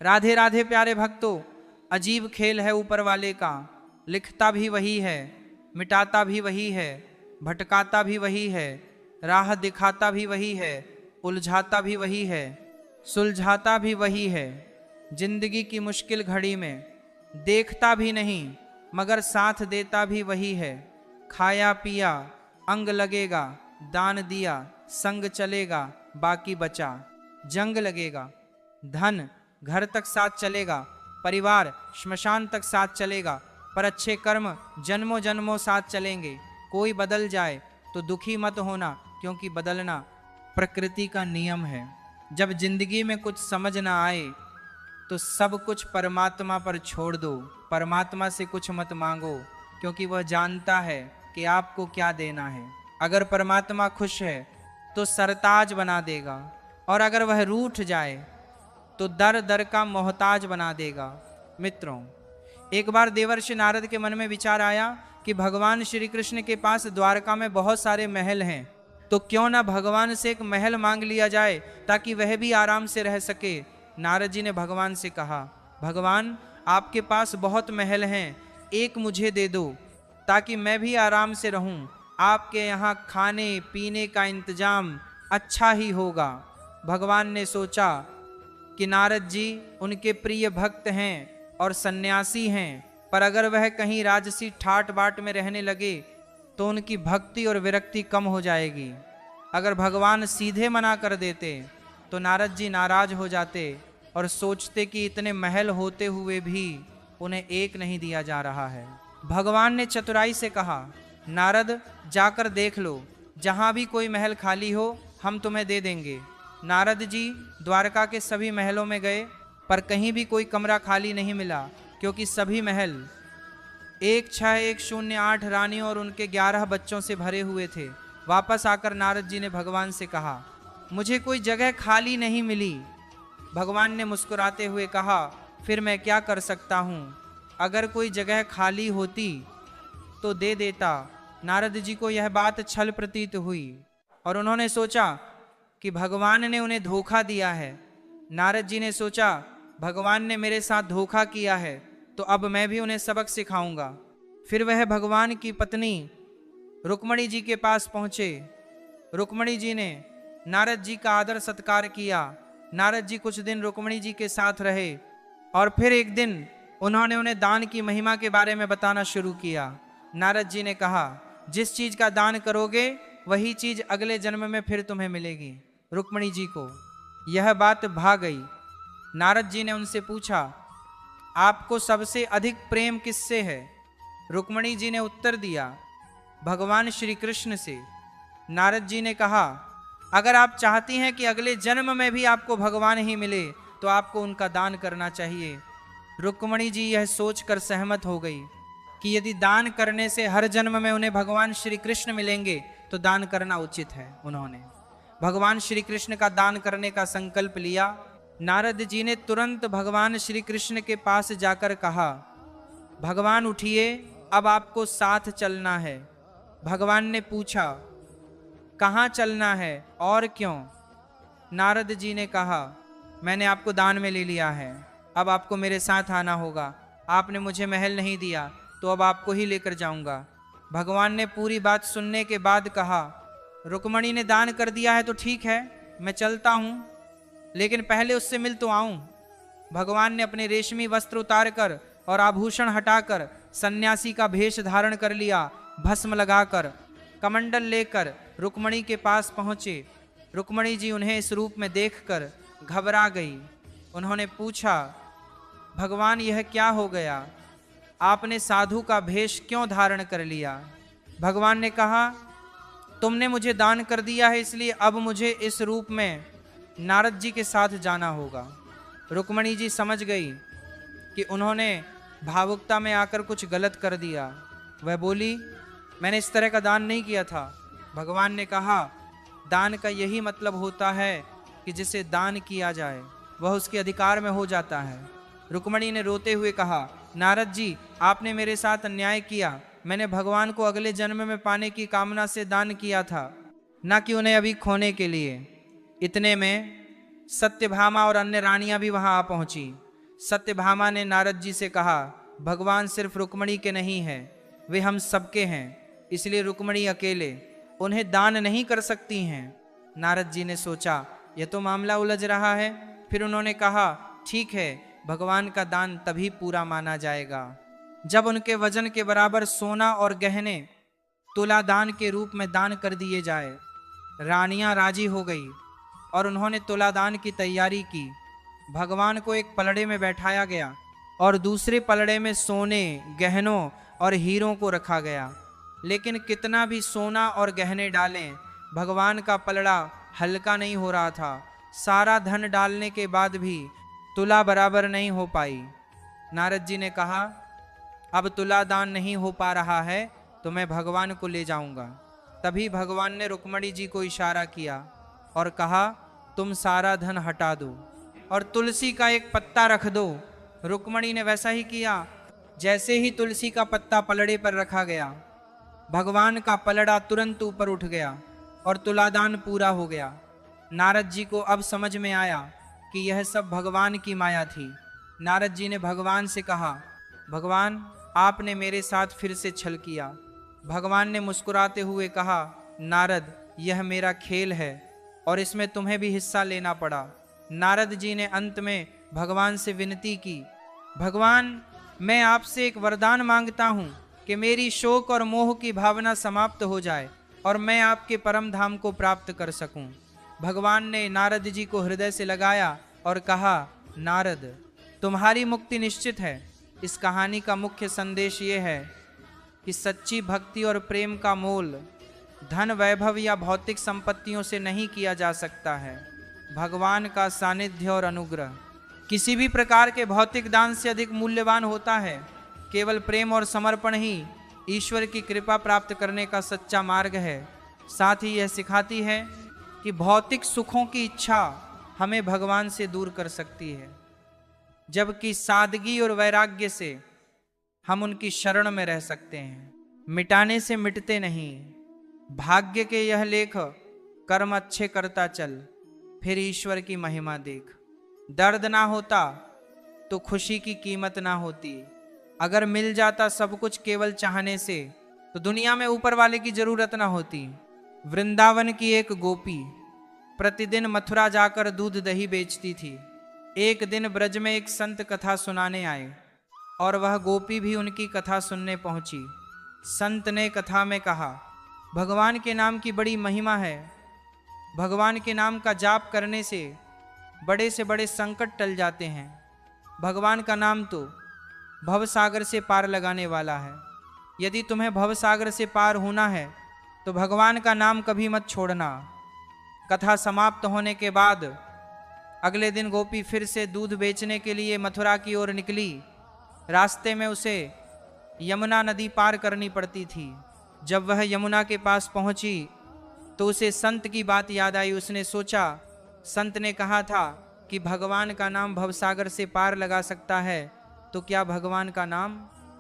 राधे राधे प्यारे भक्तों, अजीब खेल है ऊपर वाले का। लिखता भी वही है, मिटाता भी वही है, भटकाता भी वही है, राह दिखाता भी वही है, उलझाता भी वही है, सुलझाता भी वही है। जिंदगी की मुश्किल घड़ी में देखता भी नहीं मगर साथ देता भी वही है। खाया पिया अंग लगेगा, दान दिया संग चलेगा, बाकी बचा जंग लगेगा। धन घर तक साथ चलेगा, परिवार श्मशान तक साथ चलेगा, पर अच्छे कर्म जन्मों जन्मों साथ चलेंगे। कोई बदल जाए तो दुखी मत होना, क्योंकि बदलना प्रकृति का नियम है। जब जिंदगी में कुछ समझ ना आए तो सब कुछ परमात्मा पर छोड़ दो। परमात्मा से कुछ मत मांगो, क्योंकि वह जानता है कि आपको क्या देना है। अगर परमात्मा खुश है तो सरताज बना देगा, और अगर वह रूठ जाए तो दर दर का मोहताज बना देगा। मित्रों, एक बार देवर्षि नारद के मन में विचार आया कि भगवान श्री कृष्ण के पास द्वारका में बहुत सारे महल हैं, तो क्यों ना भगवान से एक महल मांग लिया जाए ताकि वह भी आराम से रह सके। नारद जी ने भगवान से कहा, भगवान आपके पास बहुत महल हैं, एक मुझे दे दो ताकि मैं भी आराम से रहूं। आपके यहाँ खाने पीने का इंतजाम अच्छा ही होगा। भगवान ने सोचा कि नारद जी उनके प्रिय भक्त हैं और सन्यासी हैं, पर अगर वह कहीं राजसी ठाट बाट में रहने लगे तो उनकी भक्ति और विरक्ति कम हो जाएगी। अगर भगवान सीधे मना कर देते तो नारद जी नाराज हो जाते और सोचते कि इतने महल होते हुए भी उन्हें एक नहीं दिया जा रहा है। भगवान ने चतुराई से कहा, नारद जाकर देख लो, जहां भी कोई महल खाली हो हम तुम्हें दे देंगे। नारद जी द्वारका के सभी महलों में गए, पर कहीं भी कोई कमरा खाली नहीं मिला, क्योंकि सभी महल 16108 रानियों और उनके 11 बच्चों से भरे हुए थे। वापस आकर नारद जी ने भगवान से कहा, मुझे कोई जगह खाली नहीं मिली। भगवान ने मुस्कुराते हुए कहा, फिर मैं क्या कर सकता हूँ, अगर कोई जगह खाली होती तो दे देता। नारद जी को यह बात छल प्रतीत हुई और उन्होंने सोचा कि भगवान ने उन्हें धोखा दिया है। नारद जी ने सोचा, भगवान ने मेरे साथ धोखा किया है तो अब मैं भी उन्हें सबक सिखाऊंगा। फिर वह भगवान की पत्नी रुक्मणी जी के पास पहुंचे। रुक्मणी जी ने नारद जी का आदर सत्कार किया। नारद जी कुछ दिन रुक्मणी जी के साथ रहे और फिर एक दिन उन्होंने उन्हें दान की महिमा के बारे में बताना शुरू किया। नारद जी ने कहा, जिस चीज का दान करोगे वही चीज अगले जन्म में फिर तुम्हें मिलेगी। रुक्मणी जी को यह बात भा गई। नारद जी ने उनसे पूछा, आपको सबसे अधिक प्रेम किससे है? रुक्मणी जी ने उत्तर दिया, भगवान श्री कृष्ण से। नारद जी ने कहा, अगर आप चाहती हैं कि अगले जन्म में भी आपको भगवान ही मिले तो आपको उनका दान करना चाहिए। रुक्मणी जी यह सोचकर सहमत हो गई कि यदि दान करने से हर जन्म में उन्हें भगवान श्री कृष्ण मिलेंगे तो दान करना उचित है। उन्होंने भगवान श्री कृष्ण का दान करने का संकल्प लिया। नारद जी ने तुरंत भगवान श्री कृष्ण के पास जाकर कहा, भगवान उठिए, अब आपको साथ चलना है। भगवान ने पूछा, कहाँ चलना है और क्यों? नारद जी ने कहा, मैंने आपको दान में ले लिया है, अब आपको मेरे साथ आना होगा। आपने मुझे महल नहीं दिया तो अब आपको ही लेकर जाऊंगा। भगवान ने पूरी बात सुनने के बाद कहा, रुक्मणी ने दान कर दिया है तो ठीक है, मैं चलता हूँ, लेकिन पहले उससे मिल तो आऊं। भगवान ने अपने रेशमी वस्त्र उतारकर और आभूषण हटाकर सन्यासी का भेष धारण कर लिया। भस्म लगाकर कमंडल लेकर रुक्मणी के पास पहुंचे। रुक्मणी जी उन्हें इस रूप में देखकर घबरा गई। उन्होंने पूछा, भगवान यह क्या हो गया, आपने साधु का भेष क्यों धारण कर लिया? भगवान ने कहा, तुमने मुझे दान कर दिया है, इसलिए अब मुझे इस रूप में नारद जी के साथ जाना होगा। रुक्मणी जी समझ गई कि उन्होंने भावुकता में आकर कुछ गलत कर दिया। वह बोली, मैंने इस तरह का दान नहीं किया था। भगवान ने कहा, दान का यही मतलब होता है कि जिसे दान किया जाए वह उसके अधिकार में हो जाता है। रुक्मणी ने रोते हुए कहा, नारद जी आपने मेरे साथ अन्याय किया। मैंने भगवान को अगले जन्म में पाने की कामना से दान किया था, न कि उन्हें अभी खोने के लिए। इतने में सत्यभामा और अन्य रानियां भी वहां आ पहुंची। सत्यभामा ने नारद जी से कहा, भगवान सिर्फ रुक्मणी के नहीं हैं, वे हम सबके हैं, इसलिए रुक्मणी अकेले उन्हें दान नहीं कर सकती हैं। नारद जी ने सोचा यह तो मामला उलझ रहा है। फिर उन्होंने कहा, ठीक है, भगवान का दान तभी पूरा माना जाएगा जब उनके वजन के बराबर सोना और गहने तुला दान के रूप में दान कर दिए जाए। रानियां राजी हो गई और उन्होंने तुला दान की तैयारी की। भगवान को एक पलड़े में बैठाया गया और दूसरे पलड़े में सोने, गहनों और हीरों को रखा गया। लेकिन कितना भी सोना और गहने डालें, भगवान का पलड़ा हल्का नहीं हो रहा था। सारा धन डालने के बाद भी तुला बराबर नहीं हो पाई। नारद जी ने कहा, अब तुला दान नहीं हो पा रहा है तो मैं भगवान को ले जाऊंगा। तभी भगवान ने रुक्मणी जी को इशारा किया और कहा, तुम सारा धन हटा दो और तुलसी का एक पत्ता रख दो। रुक्मणी ने वैसा ही किया। जैसे ही तुलसी का पत्ता पलड़े पर रखा गया, भगवान का पलड़ा तुरंत ऊपर उठ गया और तुलादान पूरा हो गया। नारद जी को अब समझ में आया कि यह सब भगवान की माया थी। नारद जी ने भगवान से कहा, भगवान आपने मेरे साथ फिर से छल किया। भगवान ने मुस्कुराते हुए कहा, नारद यह मेरा खेल है और इसमें तुम्हें भी हिस्सा लेना पड़ा। नारद जी ने अंत में भगवान से विनती की, भगवान मैं आपसे एक वरदान मांगता हूँ कि मेरी शोक और मोह की भावना समाप्त हो जाए और मैं आपके परम धाम को प्राप्त कर सकूं। भगवान ने नारद जी को हृदय से लगाया और कहा, नारद तुम्हारी मुक्ति निश्चित है। इस कहानी का मुख्य संदेश ये है कि सच्ची भक्ति और प्रेम का मोल धन, वैभव या भौतिक संपत्तियों से नहीं किया जा सकता है। भगवान का सानिध्य और अनुग्रह किसी भी प्रकार के भौतिक दान से अधिक मूल्यवान होता है। केवल प्रेम और समर्पण ही ईश्वर की कृपा प्राप्त करने का सच्चा मार्ग है। साथ ही यह सिखाती है कि भौतिक सुखों की इच्छा हमें भगवान से दूर कर सकती है, जबकि सादगी और वैराग्य से हम उनकी शरण में रह सकते हैं। मिटाने से मिटते नहीं। भाग्य के यह लेख, कर्म अच्छे करता चल, फिर ईश्वर की महिमा देख। दर्द ना होता तो खुशी की कीमत ना होती। अगर मिल जाता सब कुछ केवल चाहने से तो दुनिया में ऊपर वाले की जरूरत ना होती। वृंदावन की एक गोपी प्रतिदिन मथुरा जाकर दूध दही बेचती थी। एक दिन ब्रज में एक संत कथा सुनाने आए और वह गोपी भी उनकी कथा सुनने पहुंची। संत ने कथा में कहा, भगवान के नाम की बड़ी महिमा है। भगवान के नाम का जाप करने से बड़े संकट टल जाते हैं। भगवान का नाम तो भवसागर से पार लगाने वाला है। यदि तुम्हें भवसागर से पार होना है तो भगवान का नाम कभी मत छोड़ना। कथा समाप्त होने के बाद अगले दिन गोपी फिर से दूध बेचने के लिए मथुरा की ओर निकली। रास्ते में उसे यमुना नदी पार करनी पड़ती थी। जब वह यमुना के पास पहुंची तो उसे संत की बात याद आई। उसने सोचा, संत ने कहा था कि भगवान का नाम भवसागर से पार लगा सकता है, तो क्या भगवान का नाम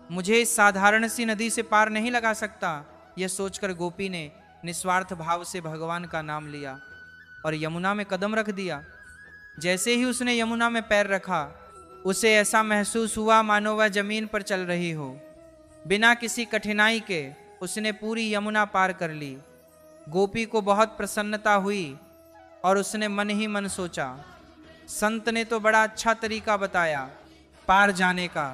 मुझे इस साधारण सी नदी से पार नहीं लगा सकता? यह सोचकर गोपी ने निस्वार्थ भाव से भगवान का नाम लिया और यमुना में कदम रख दिया। जैसे ही उसने यमुना में पैर रखा, उसे ऐसा महसूस हुआ मानो वह जमीन पर चल रही हो। बिना किसी कठिनाई के उसने पूरी यमुना पार कर ली। गोपी को बहुत प्रसन्नता हुई और उसने मन ही मन सोचा, संत ने तो बड़ा अच्छा तरीका बताया पार जाने का।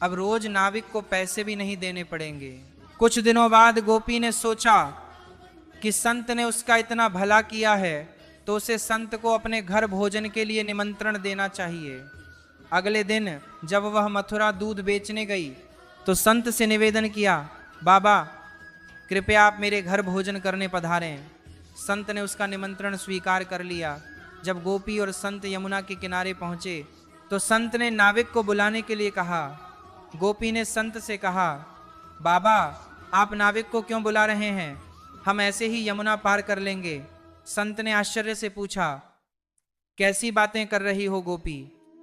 अब रोज नाविक को पैसे भी नहीं देने पड़ेंगे। कुछ दिनों बाद गोपी ने सोचा कि संत ने उसका इतना भला किया है तो उसे संत को अपने घर भोजन के लिए निमंत्रण देना चाहिए। अगले दिन जब वह मथुरा दूध बेचने गई तो संत से निवेदन किया, बाबा कृपया आप मेरे घर भोजन करने पधारें। संत ने उसका निमंत्रण स्वीकार कर लिया। जब गोपी और संत यमुना के किनारे पहुंचे तो संत ने नाविक को बुलाने के लिए कहा। गोपी ने संत से कहा, बाबा आप नाविक को क्यों बुला रहे हैं? हम ऐसे ही यमुना पार कर लेंगे। संत ने आश्चर्य से पूछा, कैसी बातें कर रही हो गोपी?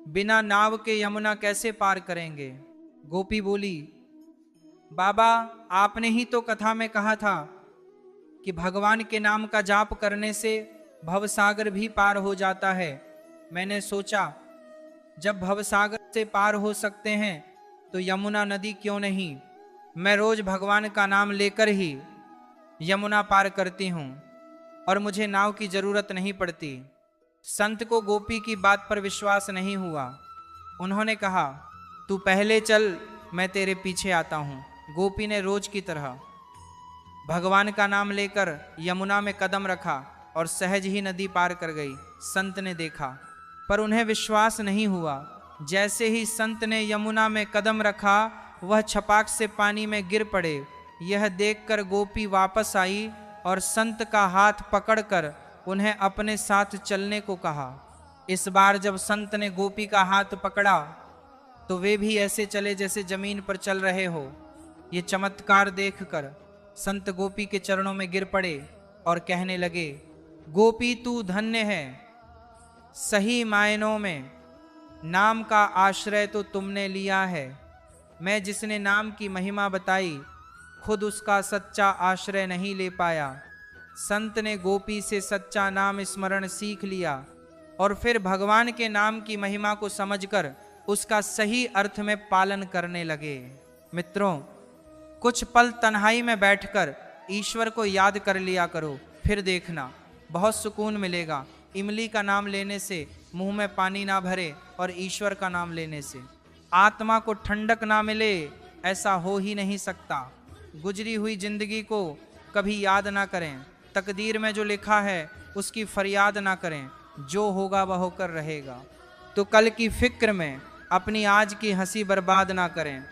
बिना नाव के यमुना कैसे पार करेंगे? गोपी बोली, बाबा आपने ही तो कथा में कहा था कि भगवान के नाम का जाप करने से भवसागर भी पार हो जाता है। मैंने सोचा जब भवसागर से पार हो सकते हैं तो यमुना नदी क्यों नहीं? मैं रोज भगवान का नाम लेकर ही यमुना पार करती हूँ और मुझे नाव की जरूरत नहीं पड़ती। संत को गोपी की बात पर विश्वास नहीं हुआ। उन्होंने कहा, तू पहले चल, मैं तेरे पीछे आता हूँ। गोपी ने रोज की तरह भगवान का नाम लेकर यमुना में कदम रखा और सहज ही नदी पार कर गई। संत ने देखा पर उन्हें विश्वास नहीं हुआ। जैसे ही संत ने यमुना में कदम रखा वह छपाक से पानी में गिर पड़े। यह देखकर गोपी वापस आई और संत का हाथ पकड़कर उन्हें अपने साथ चलने को कहा। इस बार जब संत ने गोपी का हाथ पकड़ा तो वे भी ऐसे चले जैसे जमीन पर चल रहे हो। ये चमत्कार देखकर संत गोपी के चरणों में गिर पड़े और कहने लगे, गोपी तू धन्य है, सही मायनों में नाम का आश्रय तो तुमने लिया है। मैं जिसने नाम की महिमा बताई खुद उसका सच्चा आश्रय नहीं ले पाया। संत ने गोपी से सच्चा नाम स्मरण सीख लिया और फिर भगवान के नाम की महिमा को समझकर उसका सही अर्थ में पालन करने लगे। मित्रों, कुछ पल तन्हाई में बैठकर ईश्वर को याद कर लिया करो, फिर देखना बहुत सुकून मिलेगा। इमली का नाम लेने से मुंह में पानी ना भरे और ईश्वर का नाम लेने से आत्मा को ठंडक ना मिले, ऐसा हो ही नहीं सकता। गुजरी हुई जिंदगी को कभी याद ना करें। तकदीर में जो लिखा है उसकी फरियाद ना करें। जो होगा वह होकर रहेगा। तो कल की फिक्र में अपनी आज की हंसी बर्बाद ना करें।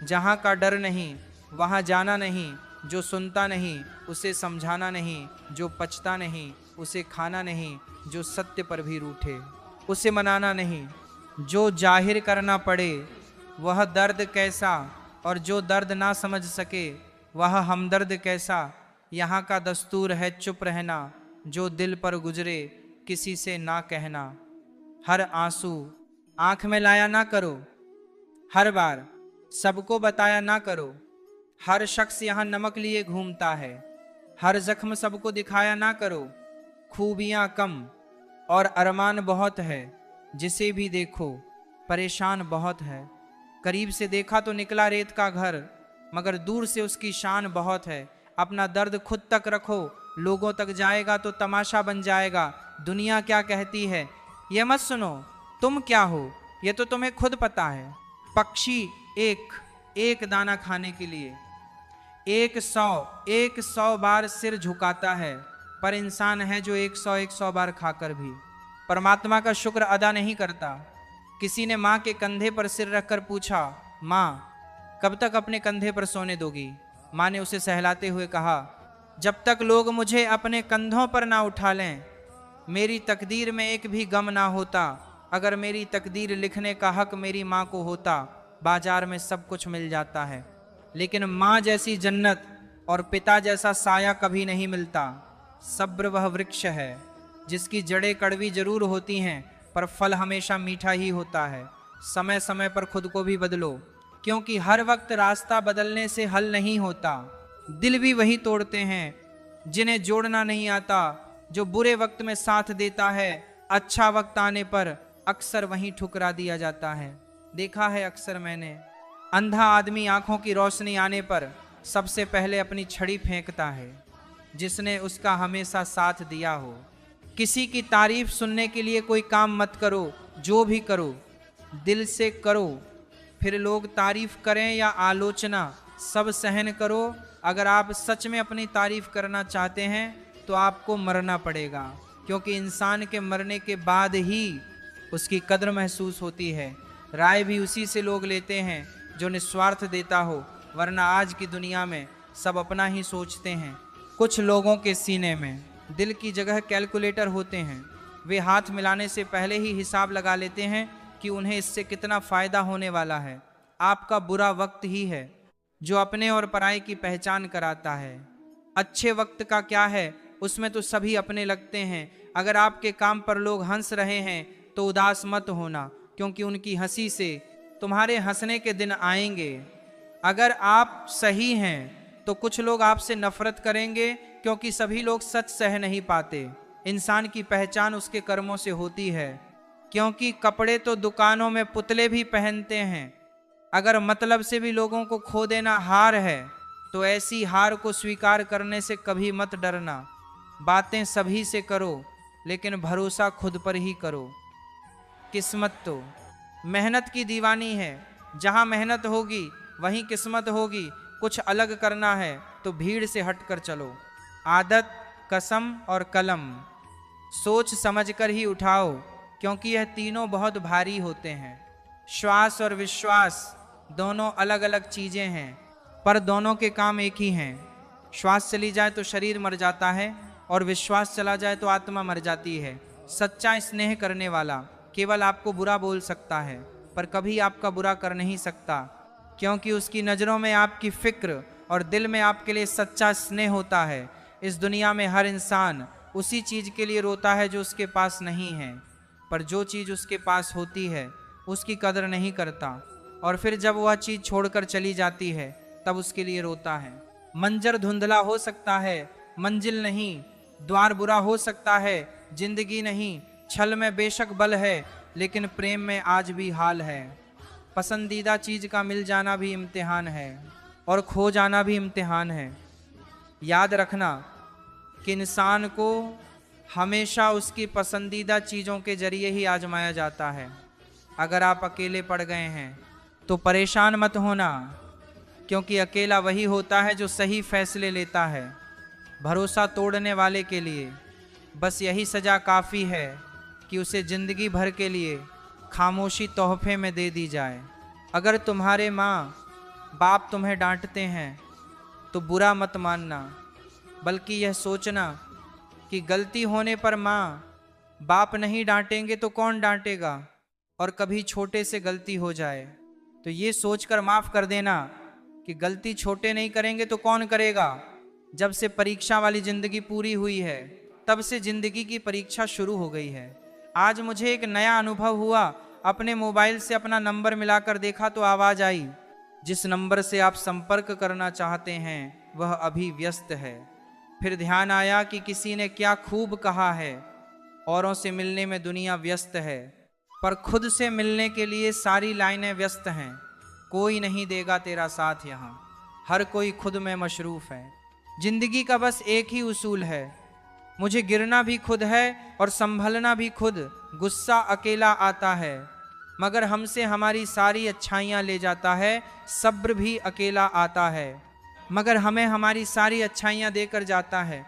जहाँ का डर नहीं वहाँ जाना नहीं। जो सुनता नहीं उसे समझाना नहीं। जो पचता नहीं उसे खाना नहीं। जो सत्य पर भी रूठे उसे मनाना नहीं। जो जाहिर करना पड़े वह दर्द कैसा, और जो दर्द ना समझ सके वह हमदर्द कैसा। यहाँ का दस्तूर है चुप रहना। जो दिल पर गुजरे किसी से ना कहना। हर आंसू आंख में लाया ना करो। हर बार सबको बताया ना करो। हर शख्स यहाँ नमक लिए घूमता है। हर जख्म सबको दिखाया ना करो। खूबियाँ कम और अरमान बहुत है। जिसे भी देखो परेशान बहुत है। करीब से देखा तो निकला रेत का घर, मगर दूर से उसकी शान बहुत है। अपना दर्द खुद तक रखो, लोगों तक जाएगा तो तमाशा बन जाएगा। दुनिया क्या कहती है ये मत सुनो, तुम क्या हो ये तो तुम्हें खुद पता है। पक्षी एक दाना खाने के लिए 100 बार सिर झुकाता है, पर इंसान है जो 100 बार खाकर भी परमात्मा का शुक्र अदा नहीं करता। किसी ने माँ के कंधे पर सिर रखकर पूछा, माँ कब तक अपने कंधे पर सोने दोगी? माँ ने उसे सहलाते हुए कहा, जब तक लोग मुझे अपने कंधों पर ना उठा लें। मेरी तकदीर में एक भी गम ना होता। अगर मेरी तकदीर लिखने का हक मेरी माँ को होता, बाजार में सब कुछ मिल जाता है। लेकिन माँ जैसी जन्नत और पिता जैसा साया कभी नहीं मिलता। सब्र वह वृक्ष है जिसकी जड़ें कड़वी जरूर होती हैं, पर फल हमेशा मीठा ही होता है। समय समय पर खुद को भी बदलो, क्योंकि हर वक्त रास्ता बदलने से हल नहीं होता। दिल भी वही तोड़ते हैं जिन्हें जोड़ना नहीं आता। जो बुरे वक्त में साथ देता है, अच्छा वक्त आने पर अक्सर वहीं ठुकरा दिया जाता है। देखा है अक्सर मैंने, अंधा आदमी आंखों की रोशनी आने पर सबसे पहले अपनी छड़ी फेंकता है जिसने उसका हमेशा साथ दिया हो। किसी की तारीफ सुनने के लिए कोई काम मत करो। जो भी करो दिल से करो। फिर लोग तारीफ करें या आलोचना, सब सहन करो। अगर आप सच में अपनी तारीफ करना चाहते हैं तो आपको मरना पड़ेगा, क्योंकि इंसान के मरने के बाद ही उसकी कद्र महसूस होती है। राय भी उसी से लोग लेते हैं जो निस्वार्थ देता हो, वरना आज की दुनिया में सब अपना ही सोचते हैं। कुछ लोगों के सीने में दिल की जगह कैलकुलेटर होते हैं। वे हाथ मिलाने से पहले ही हिसाब लगा लेते हैं कि उन्हें इससे कितना फ़ायदा होने वाला है। आपका बुरा वक्त ही है जो अपने और पराये की पहचान कराता है। अच्छे वक्त का क्या है, उसमें तो सभी अपने लगते हैं। अगर आपके काम पर लोग हंस रहे हैं तो उदास मत होना, क्योंकि उनकी हंसी से तुम्हारे हंसने के दिन आएंगे। अगर आप सही हैं तो कुछ लोग आपसे नफरत करेंगे, क्योंकि सभी लोग सच सह नहीं पाते। इंसान की पहचान उसके कर्मों से होती है। क्योंकि कपड़े तो दुकानों में पुतले भी पहनते हैं। अगर मतलब से भी लोगों को खो देना हार है, तो ऐसी हार को स्वीकार करने से कभी मत डरना। बातें सभी से करो, लेकिन भरोसा खुद पर ही करो। किस्मत तो मेहनत की दीवानी है, जहाँ मेहनत होगी वहीं किस्मत होगी। कुछ अलग करना है तो भीड़ से हटकर चलो। आदत, कसम और कलम सोच समझकर ही उठाओ, क्योंकि यह तीनों बहुत भारी होते हैं। श्वास और विश्वास दोनों अलग अलग चीज़ें हैं, पर दोनों के काम एक ही हैं। श्वास चली जाए तो शरीर मर जाता है, और विश्वास चला जाए तो आत्मा मर जाती है। सच्चा स्नेह करने वाला केवल आपको बुरा बोल सकता है, पर कभी आपका बुरा कर नहीं सकता, क्योंकि उसकी नज़रों में आपकी फिक्र और दिल में आपके लिए सच्चा स्नेह होता है। इस दुनिया में हर इंसान उसी चीज़ के लिए रोता है जो उसके पास नहीं है, पर जो चीज़ उसके पास होती है उसकी कदर नहीं करता, और फिर जब वह चीज़ छोड़कर चली जाती है तब उसके लिए रोता है। मंजर धुंधला हो सकता है, मंजिल नहीं। द्वार बुरा हो सकता है, जिंदगी नहीं। छल में बेशक बल है, लेकिन प्रेम में आज भी हाल है। पसंदीदा चीज़ का मिल जाना भी इम्तिहान है, और खो जाना भी इम्तिहान है। याद रखना कि इंसान को हमेशा उसकी पसंदीदा चीज़ों के जरिए ही आजमाया जाता है। अगर आप अकेले पड़ गए हैं तो परेशान मत होना, क्योंकि अकेला वही होता है जो सही फैसले लेता है। भरोसा तोड़ने वाले के लिए बस यही सज़ा काफ़ी है कि उसे ज़िंदगी भर के लिए खामोशी तोहफे में दे दी जाए। अगर तुम्हारे माँ बाप तुम्हें डांटते हैं तो बुरा मत मानना, बल्कि यह सोचना कि गलती होने पर माँ बाप नहीं डांटेंगे तो कौन डांटेगा, और कभी छोटे से गलती हो जाए तो ये सोचकर माफ़ कर देना कि गलती छोटे नहीं करेंगे तो कौन करेगा। जब से परीक्षा वाली ज़िंदगी पूरी हुई है, तब से ज़िंदगी की परीक्षा शुरू हो गई है। आज मुझे एक नया अनुभव हुआ। अपने मोबाइल से अपना नंबर मिलाकर देखा तो आवाज़ आई, जिस नंबर से आप संपर्क करना चाहते हैं वह अभी व्यस्त है। फिर ध्यान आया कि किसी ने क्या खूब कहा है, औरों से मिलने में दुनिया व्यस्त है, पर खुद से मिलने के लिए सारी लाइनें व्यस्त हैं। कोई नहीं देगा तेरा साथ यहाँ, हर कोई खुद में मशरूफ़ है। जिंदगी का बस एक ही उसूल है, मुझे गिरना भी खुद है और संभलना भी खुद। गुस्सा अकेला आता है, मगर हमसे हमारी सारी अच्छाइयाँ ले जाता है। सब्र भी अकेला आता है, मगर हमें हमारी सारी अच्छाइयाँ देकर जाता है।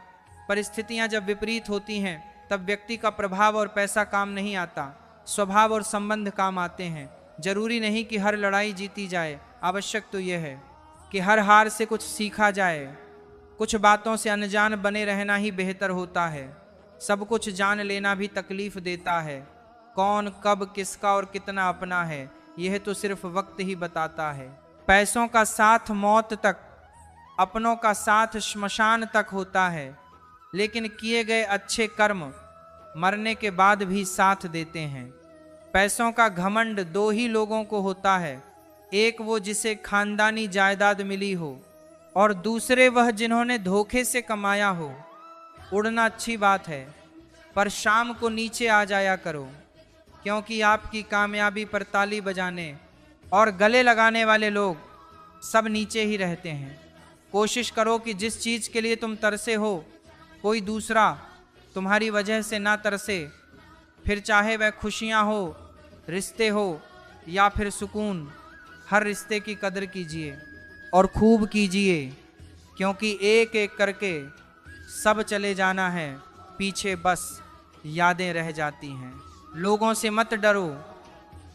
परिस्थितियाँ जब विपरीत होती हैं तब व्यक्ति का प्रभाव और पैसा काम नहीं आता, स्वभाव और संबंध काम आते हैं। जरूरी नहीं कि हर लड़ाई जीती जाए, आवश्यक तो यह है कि हर हार से कुछ सीखा जाए। कुछ बातों से अनजान बने रहना ही बेहतर होता है। सब कुछ जान लेना भी तकलीफ देता है। कौन कब किसका और कितना अपना है, यह तो सिर्फ वक्त ही बताता है। पैसों का साथ मौत तक, अपनों का साथ श्मशान तक होता है, लेकिन किए गए अच्छे कर्म मरने के बाद भी साथ देते हैं। पैसों का घमंड दो ही लोगों को होता है, एक वो जिसे खानदानी जायदाद मिली हो, और दूसरे वह जिन्होंने धोखे से कमाया हो। उड़ना अच्छी बात है, पर शाम को नीचे आ जाया करो, क्योंकि आपकी कामयाबी पर ताली बजाने और गले लगाने वाले लोग सब नीचे ही रहते हैं। कोशिश करो कि जिस चीज़ के लिए तुम तरसे हो, कोई दूसरा तुम्हारी वजह से ना तरसे। फिर चाहे वह खुशियाँ हो, रिश्ते हो या फिर सुकून, हर रिश्ते की कदर कीजिए और खूब कीजिए, क्योंकि एक एक करके सब चले जाना है, पीछे बस यादें रह जाती हैं। लोगों से मत डरो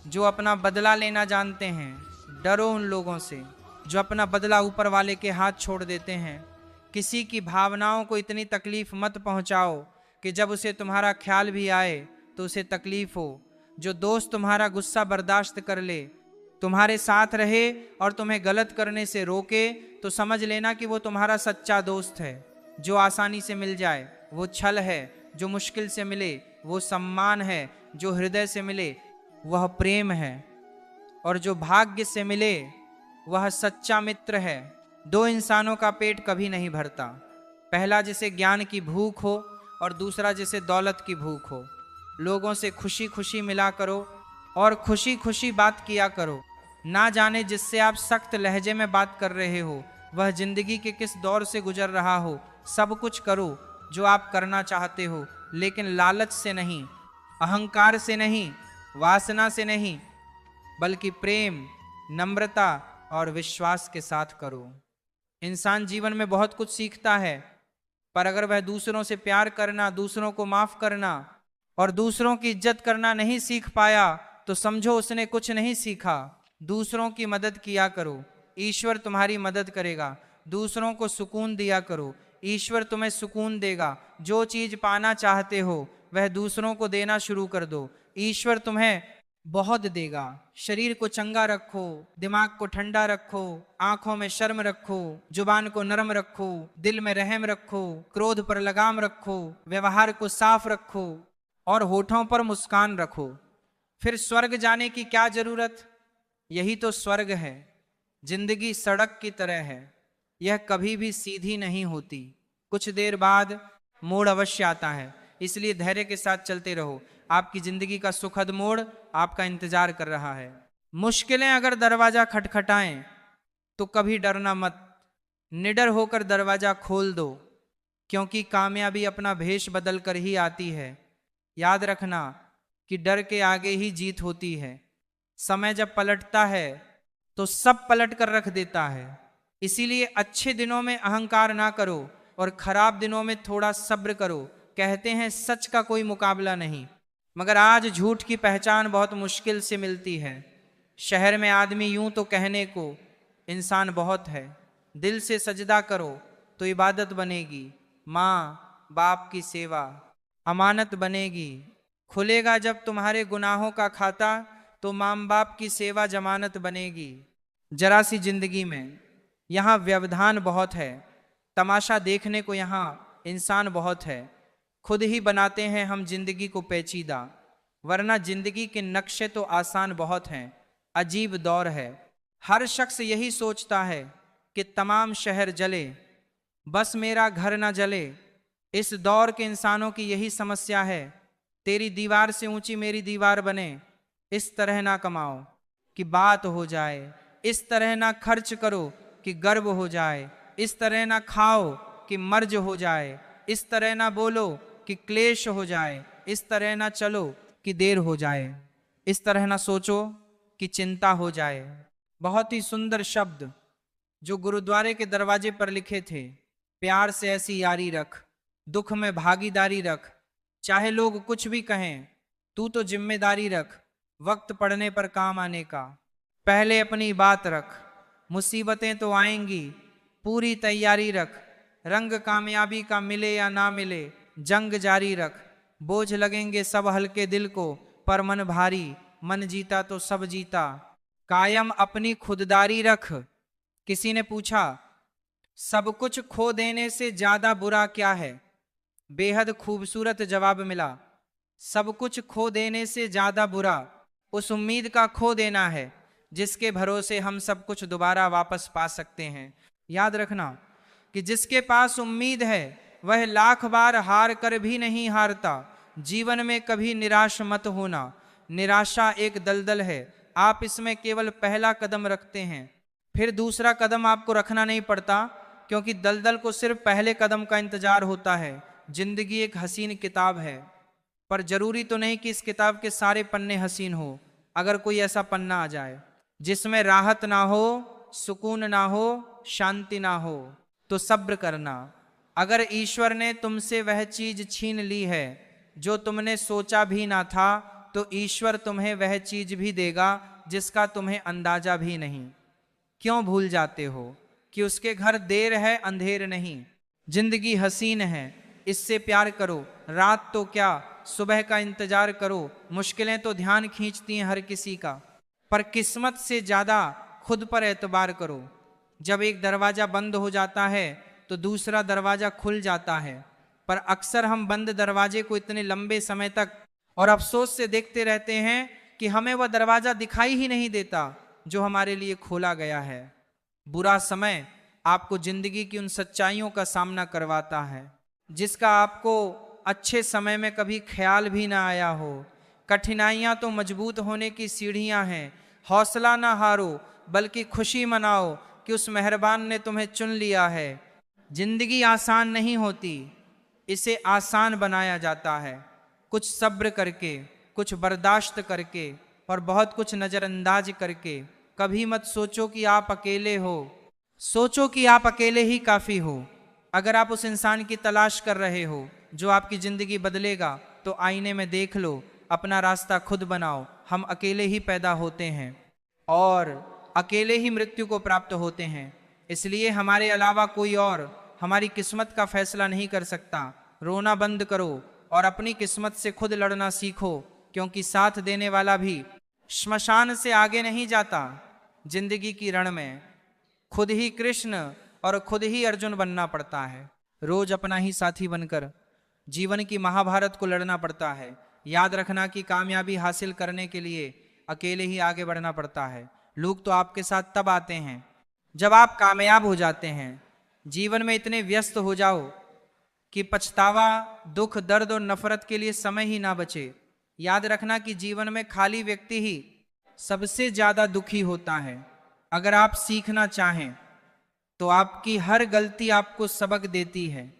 जो अपना बदला लेना जानते हैं, डरो उन लोगों से जो अपना बदला ऊपर वाले के हाथ छोड़ देते हैं। किसी की भावनाओं को इतनी तकलीफ मत पहुंचाओ कि जब उसे तुम्हारा ख्याल भी आए तो उसे तकलीफ हो। जो दोस्त तुम्हारा गुस्सा बर्दाश्त कर ले, तुम्हारे साथ रहे और तुम्हें गलत करने से रोके, तो समझ लेना कि वो तुम्हारा सच्चा दोस्त है। जो आसानी से मिल जाए वो छल है, जो मुश्किल से मिले वो सम्मान है, जो हृदय से मिले वह प्रेम है, और जो भाग्य से मिले वह सच्चा मित्र है। दो इंसानों का पेट कभी नहीं भरता, पहला जिसे ज्ञान की भूख हो और दूसरा जिसे दौलत की भूख हो। लोगों से खुशी खुशी मिला करो और खुशी खुशी बात किया करो। ना जाने जिससे आप सख्त लहजे में बात कर रहे हो वह जिंदगी के किस दौर से गुजर रहा हो। सब कुछ करो जो आप करना चाहते हो, लेकिन लालच से नहीं, अहंकार से नहीं, वासना से नहीं, बल्कि प्रेम, नम्रता और विश्वास के साथ करो। इंसान जीवन में बहुत कुछ सीखता है, पर अगर वह दूसरों से प्यार करना, दूसरों को माफ करना और दूसरों की इज्जत करना नहीं सीख पाया तो समझो उसने कुछ नहीं सीखा। दूसरों की मदद किया करो, ईश्वर तुम्हारी मदद करेगा। दूसरों को सुकून दिया करो, ईश्वर तुम्हें सुकून देगा। जो चीज पाना चाहते हो वह दूसरों को देना शुरू कर दो, ईश्वर तुम्हें बहुत देगा। शरीर को चंगा रखो, दिमाग को ठंडा रखो, आंखों में शर्म रखो, जुबान को नरम रखो, दिल में रहम रखो, क्रोध पर लगाम रखो, व्यवहार को साफ रखो और होठों पर मुस्कान रखो। फिर स्वर्ग जाने की क्या जरूरत? यही तो स्वर्ग है। जिंदगी सड़क की तरह है, यह कभी भी सीधी नहीं होती, कुछ देर बाद मोड़ अवश्य आता है। इसलिए धैर्य के साथ चलते रहो, आपकी जिंदगी का सुखद मोड़ आपका इंतजार कर रहा है। मुश्किलें अगर दरवाजा खटखटाएं तो कभी डरना मत, निडर होकर दरवाजा खोल दो, क्योंकि कामयाबी अपना भेष बदल कर ही आती है। याद रखना कि डर के आगे ही जीत होती है। समय जब पलटता है तो सब पलट कर रख देता है। इसीलिए अच्छे दिनों में अहंकार ना करो और खराब दिनों में थोड़ा सब्र करो। कहते हैं सच का कोई मुकाबला नहीं, मगर आज झूठ की पहचान बहुत मुश्किल से मिलती है। शहर में आदमी यूं तो कहने को इंसान बहुत है, दिल से सजदा करो तो इबादत बनेगी। माँ बाप की सेवा अमानत बनेगी। खुलेगा जब तुम्हारे गुनाहों का खाता तो माँ बाप की सेवा जमानत बनेगी। जरा सी जिंदगी में यहाँ व्यवधान बहुत है, तमाशा देखने को यहाँ इंसान बहुत है। खुद ही बनाते हैं हम जिंदगी को पेचीदा, वरना जिंदगी के नक्शे तो आसान बहुत हैं। अजीब दौर है, हर शख्स यही सोचता है कि तमाम शहर जले बस मेरा घर ना जले। इस दौर के इंसानों की यही समस्या है, तेरी दीवार से ऊंची मेरी दीवार बने। इस तरह ना कमाओ कि बात हो जाए, इस तरह ना खर्च करो कि गर्व हो जाए, इस तरह ना खाओ कि मर्ज हो जाए, इस तरह ना बोलो कि क्लेश हो जाए, इस तरह ना चलो कि देर हो जाए, इस तरह ना सोचो कि चिंता हो जाए। बहुत ही सुंदर शब्द जो गुरुद्वारे के दरवाजे पर लिखे थे। प्यार से ऐसी यारी रख, दुख में भागीदारी रख, चाहे लोग कुछ भी कहें तू तो जिम्मेदारी रख, वक्त पड़ने पर काम आने का पहले अपनी बात रख। मुसीबतें तो आएंगी, पूरी तैयारी रख, रंग कामयाबी का मिले या ना मिले जंग जारी रख। बोझ लगेंगे सब हल्के दिल को, पर मन भारी, मन जीता तो सब जीता। कायम अपनी खुददारी रख। किसी ने पूछा सब कुछ खो देने से ज्यादा बुरा क्या है? बेहद खूबसूरत जवाब मिला, सब कुछ खो देने से ज्यादा बुरा उस उम्मीद का खो देना है जिसके भरोसे हम सब कुछ दोबारा वापस पा सकते हैं। याद रखना कि जिसके पास उम्मीद है वह लाख बार हार कर भी नहीं हारता। जीवन में कभी निराश मत होना, निराशा एक दलदल है, आप इसमें केवल पहला कदम रखते हैं, फिर दूसरा कदम आपको रखना नहीं पड़ता, क्योंकि दलदल को सिर्फ पहले कदम का इंतजार होता है। जिंदगी एक हसीन किताब है, पर जरूरी तो नहीं कि इस किताब के सारे पन्ने हसीन हो। अगर कोई ऐसा पन्ना आ जाए जिसमें राहत ना हो, सुकून ना हो, शांति ना हो, तो सब्र करना। अगर ईश्वर ने तुमसे वह चीज छीन ली है जो तुमने सोचा भी ना था, तो ईश्वर तुम्हें वह चीज भी देगा जिसका तुम्हें अंदाजा भी नहीं। क्यों भूल जाते हो कि उसके घर देर है अंधेर नहीं। जिंदगी हसीन है, इससे प्यार करो, रात तो क्या सुबह का इंतजार करो। मुश्किलें तो ध्यान खींचती हैं हर किसी का, पर किस्मत से ज्यादा खुद पर एतबार करो। जब एक दरवाजा बंद हो जाता है तो दूसरा दरवाजा खुल जाता है, पर अक्सर हम बंद दरवाजे को इतने लंबे समय तक और अफसोस से देखते रहते हैं कि हमें वह दरवाजा दिखाई ही नहीं देता जो हमारे लिए खोला गया है। बुरा समय आपको जिंदगी की उन सच्चाइयों का सामना करवाता है जिसका आपको अच्छे समय में कभी ख्याल भी ना आया हो। कठिनाइयां तो मजबूत होने की सीढ़ियां हैं। हौसला ना हारो, बल्कि खुशी मनाओ कि उस मेहरबान ने तुम्हें चुन लिया है। जिंदगी आसान नहीं होती, इसे आसान बनाया जाता है। कुछ सब्र करके, कुछ बर्दाश्त करके और बहुत कुछ नज़रअंदाज करके। कभी मत सोचो कि आप अकेले हो, सोचो कि आप अकेले ही काफ़ी हो। अगर आप उस इंसान की तलाश कर रहे हो जो आपकी ज़िंदगी बदलेगा, तो आईने में देख लो, अपना रास्ता खुद बनाओ। हम अकेले ही पैदा होते हैं और अकेले ही मृत्यु को प्राप्त होते हैं। इसलिए हमारे अलावा कोई और हमारी किस्मत का फैसला नहीं कर सकता। रोना बंद करो और अपनी किस्मत से खुद लड़ना सीखो, क्योंकि साथ देने वाला भी श्मशान से आगे नहीं जाता। जिंदगी की रण में खुद ही कृष्ण और खुद ही अर्जुन बनना पड़ता है। रोज अपना ही साथी बनकर जीवन की महाभारत को लड़ना पड़ता है। याद रखना कि कामयाबी हासिल करने के लिए अकेले ही आगे बढ़ना पड़ता है। लोग तो आपके साथ तब आते हैं जब आप कामयाब हो जाते हैं। जीवन में इतने व्यस्त हो जाओ कि पछतावा, दुख, दर्द और नफरत के लिए समय ही ना बचे। याद रखना कि जीवन में खाली व्यक्ति ही सबसे ज्यादा दुखी होता है। अगर आप सीखना चाहें तो आपकी हर गलती आपको सबक देती है।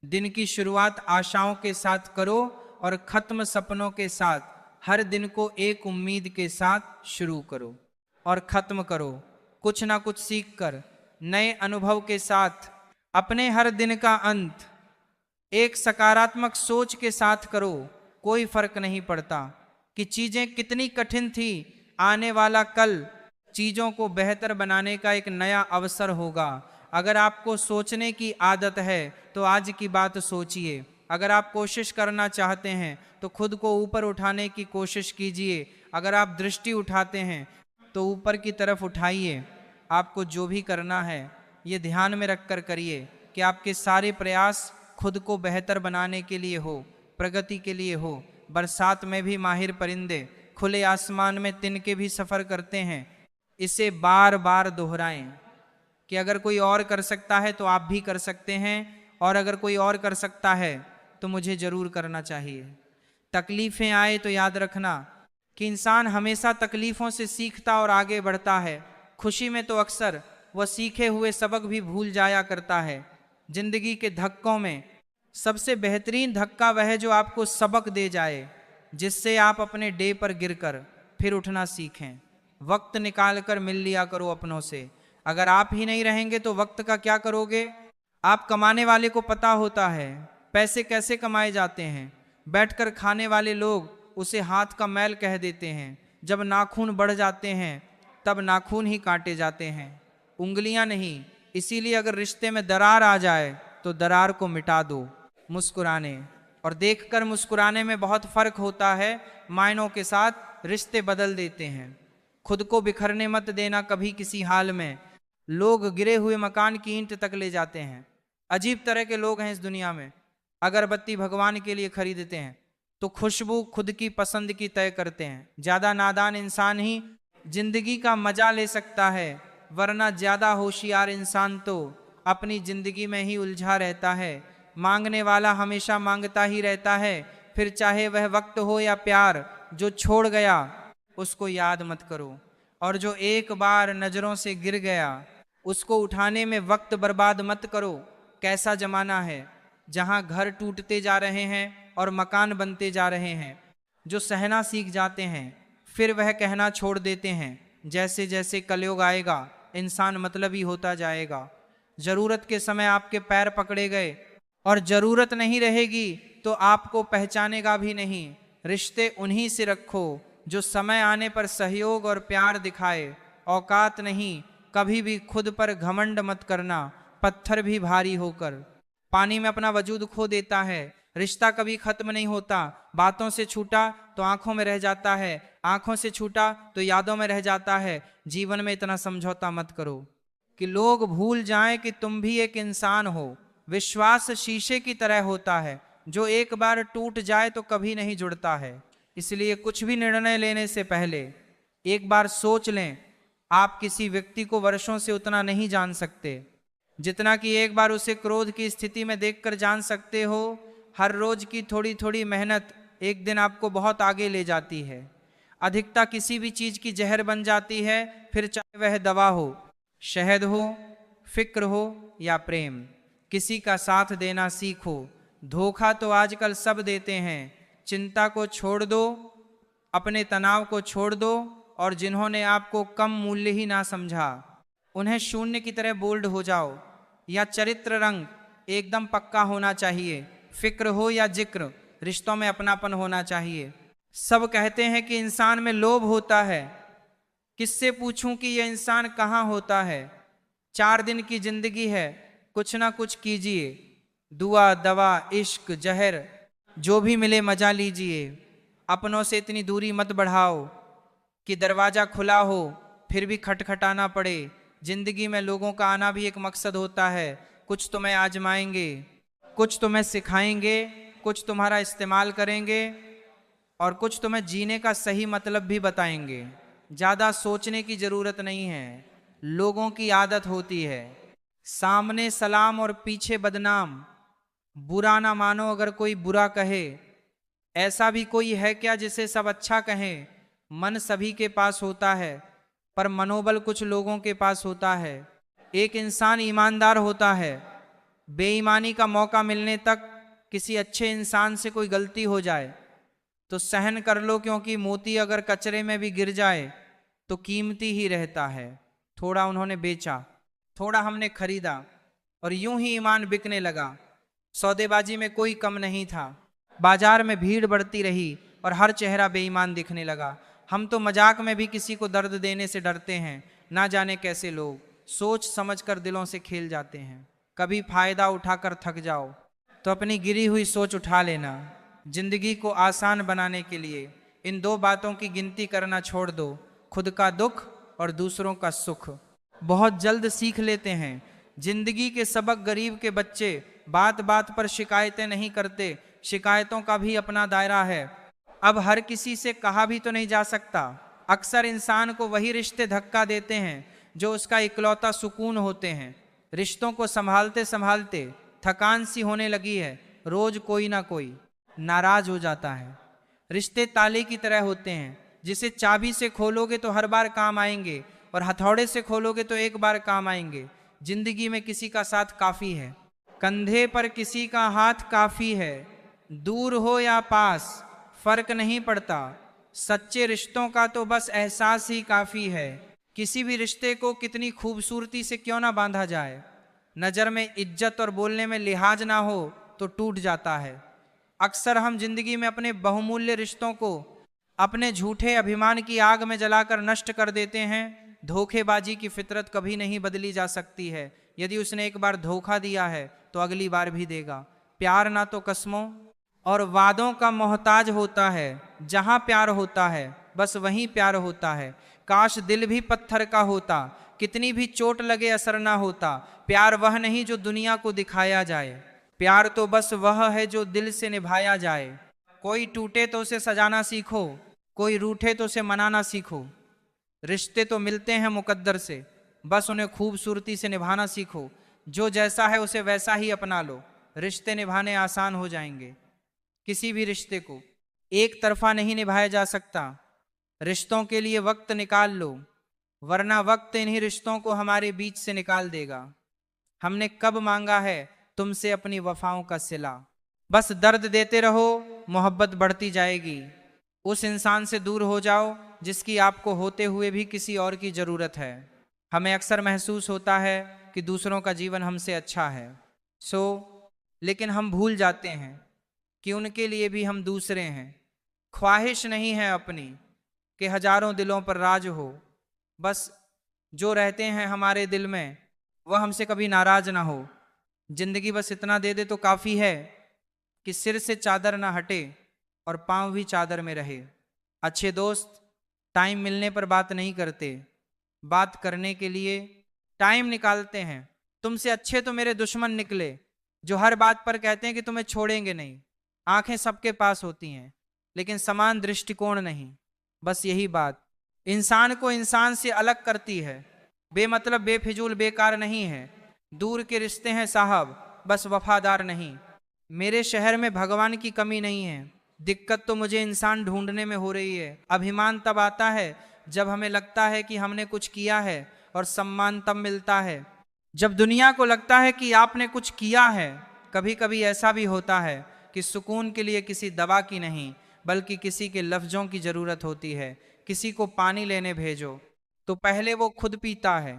दिन की शुरुआत आशाओं के साथ करो और खत्म सपनों के साथ। हर दिन को एक उम्मीद के साथ शुरू करो और खत्म करो कुछ ना कुछ सीख कर, नए अनुभव के साथ। अपने हर दिन का अंत एक सकारात्मक सोच के साथ करो। कोई फर्क नहीं पड़ता कि चीजें कितनी कठिन थी, आने वाला कल चीजों को बेहतर बनाने का एक नया अवसर होगा। अगर आपको सोचने की आदत है तो आज की बात सोचिए। अगर आप कोशिश करना चाहते हैं तो खुद को ऊपर उठाने की कोशिश कीजिए। अगर आप दृष्टि उठाते हैं तो ऊपर की तरफ उठाइए। आपको जो भी करना है ये ध्यान में रखकर करिए कि आपके सारे प्रयास खुद को बेहतर बनाने के लिए हो, प्रगति के लिए हो। बरसात में भी माहिर परिंदे खुले आसमान में तिनके भी सफर करते हैं। इसे बार बार दोहराएं कि अगर कोई और कर सकता है तो आप भी कर सकते हैं, और अगर कोई और कर सकता है तो मुझे जरूर करना चाहिए। तकलीफें आए तो याद रखना कि इंसान हमेशा तकलीफों से सीखता और आगे बढ़ता है। खुशी में तो अक्सर वह सीखे हुए सबक भी भूल जाया करता है। जिंदगी के धक्कों में सबसे बेहतरीन धक्का वह है जो आपको सबक दे जाए, जिससे आप अपने डे पर गिरकर फिर उठना सीखें। वक्त निकाल कर मिल लिया करो अपनों से। अगर आप ही नहीं रहेंगे तो वक्त का क्या करोगे? आप कमाने वाले को पता होता है पैसे कैसे कमाए जाते हैं। बैठकर खाने वाले लोग उसे हाथ का मैल कह देते हैं। जब नाखून बढ़ जाते हैं तब नाखून ही काटे जाते हैं, उंगलियां नहीं। इसीलिए अगर रिश्ते में दरार आ जाए तो दरार को मिटा दो मुस्कुराने और देखकर। मुस्कुराने में बहुत फर्क होता है। मायनों के साथ रिश्ते बदल देते हैं। खुद को बिखरने मत देना कभी किसी हाल में। लोग गिरे हुए मकान की ईंट तक ले जाते हैं। अजीब तरह के लोग हैं इस दुनिया में। अगरबत्ती भगवान के लिए खरीदते हैं तो खुशबू खुद की पसंद की तय करते हैं। ज्यादा नादान इंसान ही जिंदगी का मजा ले सकता है, वरना ज्यादा होशियार इंसान तो अपनी जिंदगी में ही उलझा रहता है। मांगने वाला हमेशा मांगता ही रहता है, फिर चाहे वह वक्त हो या प्यार। जो छोड़ गया उसको याद मत करो, और जो एक बार नजरों से गिर गया उसको उठाने में वक्त बर्बाद मत करो। कैसा जमाना है जहां घर टूटते जा रहे हैं और मकान बनते जा रहे हैं। जो सहना सीख जाते हैं फिर वह कहना छोड़ देते हैं। जैसे जैसे कलयुग आएगा इंसान मतलबी होता जाएगा। जरूरत के समय आपके पैर पकड़े गए और जरूरत नहीं रहेगी तो आपको पहचानेगा भी नहीं। रिश्ते उन्हीं से रखो जो समय आने पर सहयोग और प्यार दिखाए। औकात नहीं, कभी भी खुद पर घमंड मत करना, पत्थर भी भारी होकर। पानी में अपना वजूद खो देता है। रिश्ता कभी खत्म नहीं होता। बातों से छूटा तो आंखों में रह जाता है, आंखों से छूटा तो यादों में रह जाता है। जीवन में इतना समझौता मत करो कि लोग भूल जाएं कि तुम भी एक इंसान हो। विश्वास शीशे की तरह होता है, जो एक बार टूट जाए तो कभी नहीं जुड़ता है। इसलिए कुछ भी निर्णय लेने से पहले एक बार सोच लें। आप किसी व्यक्ति को वर्षों से उतना नहीं जान सकते जितना कि एक बार उसे क्रोध की स्थिति में देखकर जान सकते हो। हर रोज की थोड़ी थोड़ी मेहनत एक दिन आपको बहुत आगे ले जाती है। अधिकता किसी भी चीज की जहर बन जाती है, फिर चाहे वह दवा हो, शहद हो, फिक्र हो या प्रेम। किसी का साथ देना सीखो। धोखा तो आजकल सब देते हैं। चिंता को छोड़ दो, अपने तनाव को छोड़ दो, और जिन्होंने आपको कम मूल्य ही ना समझा उन्हें शून्य की तरह बोल्ड हो जाओ। या चरित्र रंग एकदम पक्का होना चाहिए। फिक्र हो या जिक्र, रिश्तों में अपनापन होना चाहिए। सब कहते हैं कि इंसान में लोभ होता है, किससे पूछूं कि यह इंसान कहाँ होता है। 4 दिन की जिंदगी है, कुछ ना कुछ कीजिए। दुआ, दवा, इश्क, जहर, जो भी मिले मजा लीजिए। अपनों से इतनी दूरी मत बढ़ाओ कि दरवाजा खुला हो फिर भी खटखटाना पड़े। जिंदगी में लोगों का आना भी एक मकसद होता है। कुछ तुम्हें आजमाएंगे, कुछ तुम्हें सिखाएंगे, कुछ तुम्हारा इस्तेमाल करेंगे, और कुछ तुम्हें जीने का सही मतलब भी बताएंगे। ज्यादा सोचने की जरूरत नहीं है, लोगों की आदत होती है। सामने सलाम और पीछे बदनाम। बुरा ना मानो अगर कोई बुरा कहे। ऐसा भी कोई है क्या जिसे सब अच्छा कहें। मन सभी के पास होता है, पर मनोबल कुछ लोगों के पास होता है। एक इंसान ईमानदार होता है। बेईमानी का मौका मिलने तक किसी अच्छे इंसान से कोई गलती हो जाए तो सहन कर लो, क्योंकि मोती अगर कचरे में भी गिर जाए तो कीमती ही रहता है। थोड़ा उन्होंने बेचा, थोड़ा हमने खरीदा, और यूं ही ईमान बिकने लगा। सौदेबाजी में कोई कम नहीं था। बाजार में भीड़ बढ़ती रही और हर चेहरा बेईमान दिखने लगा। हम तो मजाक में भी किसी को दर्द देने से डरते हैं। ना जाने कैसे लोग सोच समझकर दिलों से खेल जाते हैं। कभी फायदा उठाकर थक जाओ तो अपनी गिरी हुई सोच उठा लेना। जिंदगी को आसान बनाने के लिए इन 2 बातों की गिनती करना छोड़ दो, खुद का दुख और दूसरों का सुख। बहुत जल्द सीख लेते हैं। जिंदगी के सबक गरीब के बच्चे बात बात पर शिकायतें नहीं करते। शिकायतों का भी अपना दायरा है। अब हर किसी से कहा भी तो नहीं जा सकता। अक्सर इंसान को वही रिश्ते धक्का देते हैं जो उसका इकलौता सुकून होते हैं। रिश्तों को संभालते संभालते थकान सी होने लगी है। रोज कोई ना कोई नाराज हो जाता है। रिश्ते ताले की तरह होते हैं, जिसे चाबी से खोलोगे तो हर बार काम आएंगे, और हथौड़े से खोलोगे तो एक बार काम आएंगे। जिंदगी में किसी का साथ काफी है, कंधे पर किसी का हाथ काफी है। दूर हो या पास फर्क नहीं पड़ता, सच्चे रिश्तों का तो बस एहसास ही काफी है। किसी भी रिश्ते को कितनी खूबसूरती से क्यों ना बांधा जाए, नजर में इज्जत और बोलने में लिहाज ना हो तो टूट जाता है। अक्सर हम जिंदगी में अपने बहुमूल्य रिश्तों को अपने झूठे अभिमान की आग में जलाकर नष्ट कर देते हैं। धोखेबाजी की फितरत कभी नहीं बदली जा सकती है। यदि उसने एक बार धोखा दिया है तो अगली बार भी देगा। प्यार ना तो कस्मों और वादों का मोहताज होता है। जहां प्यार होता है बस वहीं प्यार होता है। काश दिल भी पत्थर का होता, कितनी भी चोट लगे असर ना होता। प्यार वह नहीं जो दुनिया को दिखाया जाए, प्यार तो बस वह है जो दिल से निभाया जाए। कोई टूटे तो उसे सजाना सीखो, कोई रूठे तो उसे मनाना सीखो। रिश्ते तो मिलते हैं मुकद्दर से, बस उन्हें खूबसूरती से निभाना सीखो। जो जैसा है उसे वैसा ही अपना लो, रिश्ते निभाने आसान हो जाएंगे। किसी भी रिश्ते को एक तरफा नहीं निभाया जा सकता। रिश्तों के लिए वक्त निकाल लो, वरना वक्त इन्हीं रिश्तों को हमारे बीच से निकाल देगा। हमने कब मांगा है तुमसे अपनी वफाओं का सिला। बस दर्द देते रहो, मोहब्बत बढ़ती जाएगी। उस इंसान से दूर हो जाओ जिसकी आपको होते हुए भी किसी और की जरूरत है। हमें अक्सर महसूस होता है कि दूसरों का जीवन हमसे अच्छा है, लेकिन हम भूल जाते हैं कि उनके लिए भी हम दूसरे हैं। ख्वाहिश नहीं है अपनी कि हजारों दिलों पर राज हो, बस जो रहते हैं हमारे दिल में वह हमसे कभी नाराज ना हो। जिंदगी बस इतना दे दे तो काफी है कि सिर से चादर ना हटे और पांव भी चादर में रहे। अच्छे दोस्त टाइम मिलने पर बात नहीं करते, बात करने के लिए टाइम निकालते हैं। तुमसे अच्छे तो मेरे दुश्मन निकले जो हर बात पर कहते हैं कि तुम्हें छोड़ेंगे नहीं। आंखें सबके पास होती हैं लेकिन समान दृष्टिकोण नहीं। बस यही बात इंसान को इंसान से अलग करती है। बेमतलब बेफिजूल बेकार नहीं है। दूर के रिश्ते हैं साहब, बस वफादार नहीं। मेरे शहर में भगवान की कमी नहीं है, दिक्कत तो मुझे इंसान ढूंढने में हो रही है। अभिमान तब आता है जब हमें लगता है कि हमने कुछ किया है, और सम्मान तब मिलता है जब दुनिया को लगता है कि आपने कुछ किया है। कभी कभी ऐसा भी होता है कि सुकून के लिए किसी दवा की नहीं, बल्कि किसी के लफ्जों की जरूरत होती है। किसी को पानी लेने भेजो तो पहले वो खुद पीता है।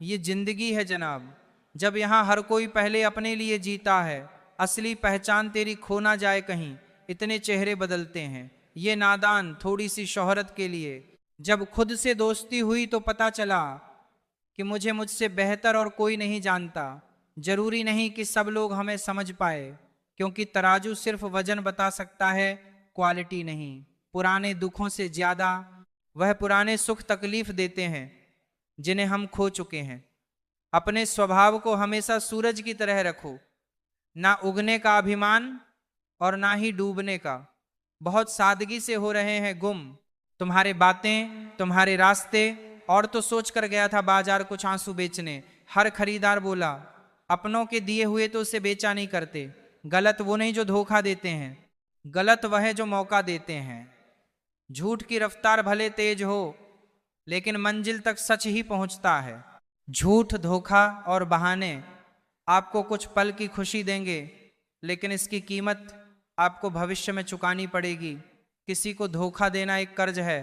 ये जिंदगी है जनाब, जब यहाँ हर कोई पहले अपने लिए जीता है। असली पहचान तेरी खो ना जाए कहीं, इतने चेहरे बदलते हैं ये नादान थोड़ी सी शोहरत के लिए। जब खुद से दोस्ती हुई तो पता चला कि मुझे मुझसे बेहतर और कोई नहीं जानता। जरूरी नहीं कि सब लोग हमें समझ पाए, क्योंकि तराजू सिर्फ वजन बता सकता है, क्वालिटी नहीं। पुराने दुखों से ज्यादा वह पुराने सुख तकलीफ देते हैं जिन्हें हम खो चुके हैं। अपने स्वभाव को हमेशा सूरज की तरह रखो, ना उगने का अभिमान और ना ही डूबने का। बहुत सादगी से हो रहे हैं गुम तुम्हारे बातें, तुम्हारे रास्ते। और तो सोच कर गया था बाजार कुछ आंसू बेचने। हर खरीदार बोला अपनों के दिए हुए तो उसे बेचा नहीं करते। गलत वो नहीं जो धोखा देते हैं, गलत वह है जो मौका देते हैं। झूठ की रफ्तार भले तेज हो, लेकिन मंजिल तक सच ही पहुंचता है। झूठ, धोखा और बहाने आपको कुछ पल की खुशी देंगे, लेकिन इसकी कीमत आपको भविष्य में चुकानी पड़ेगी। किसी को धोखा देना एक कर्ज है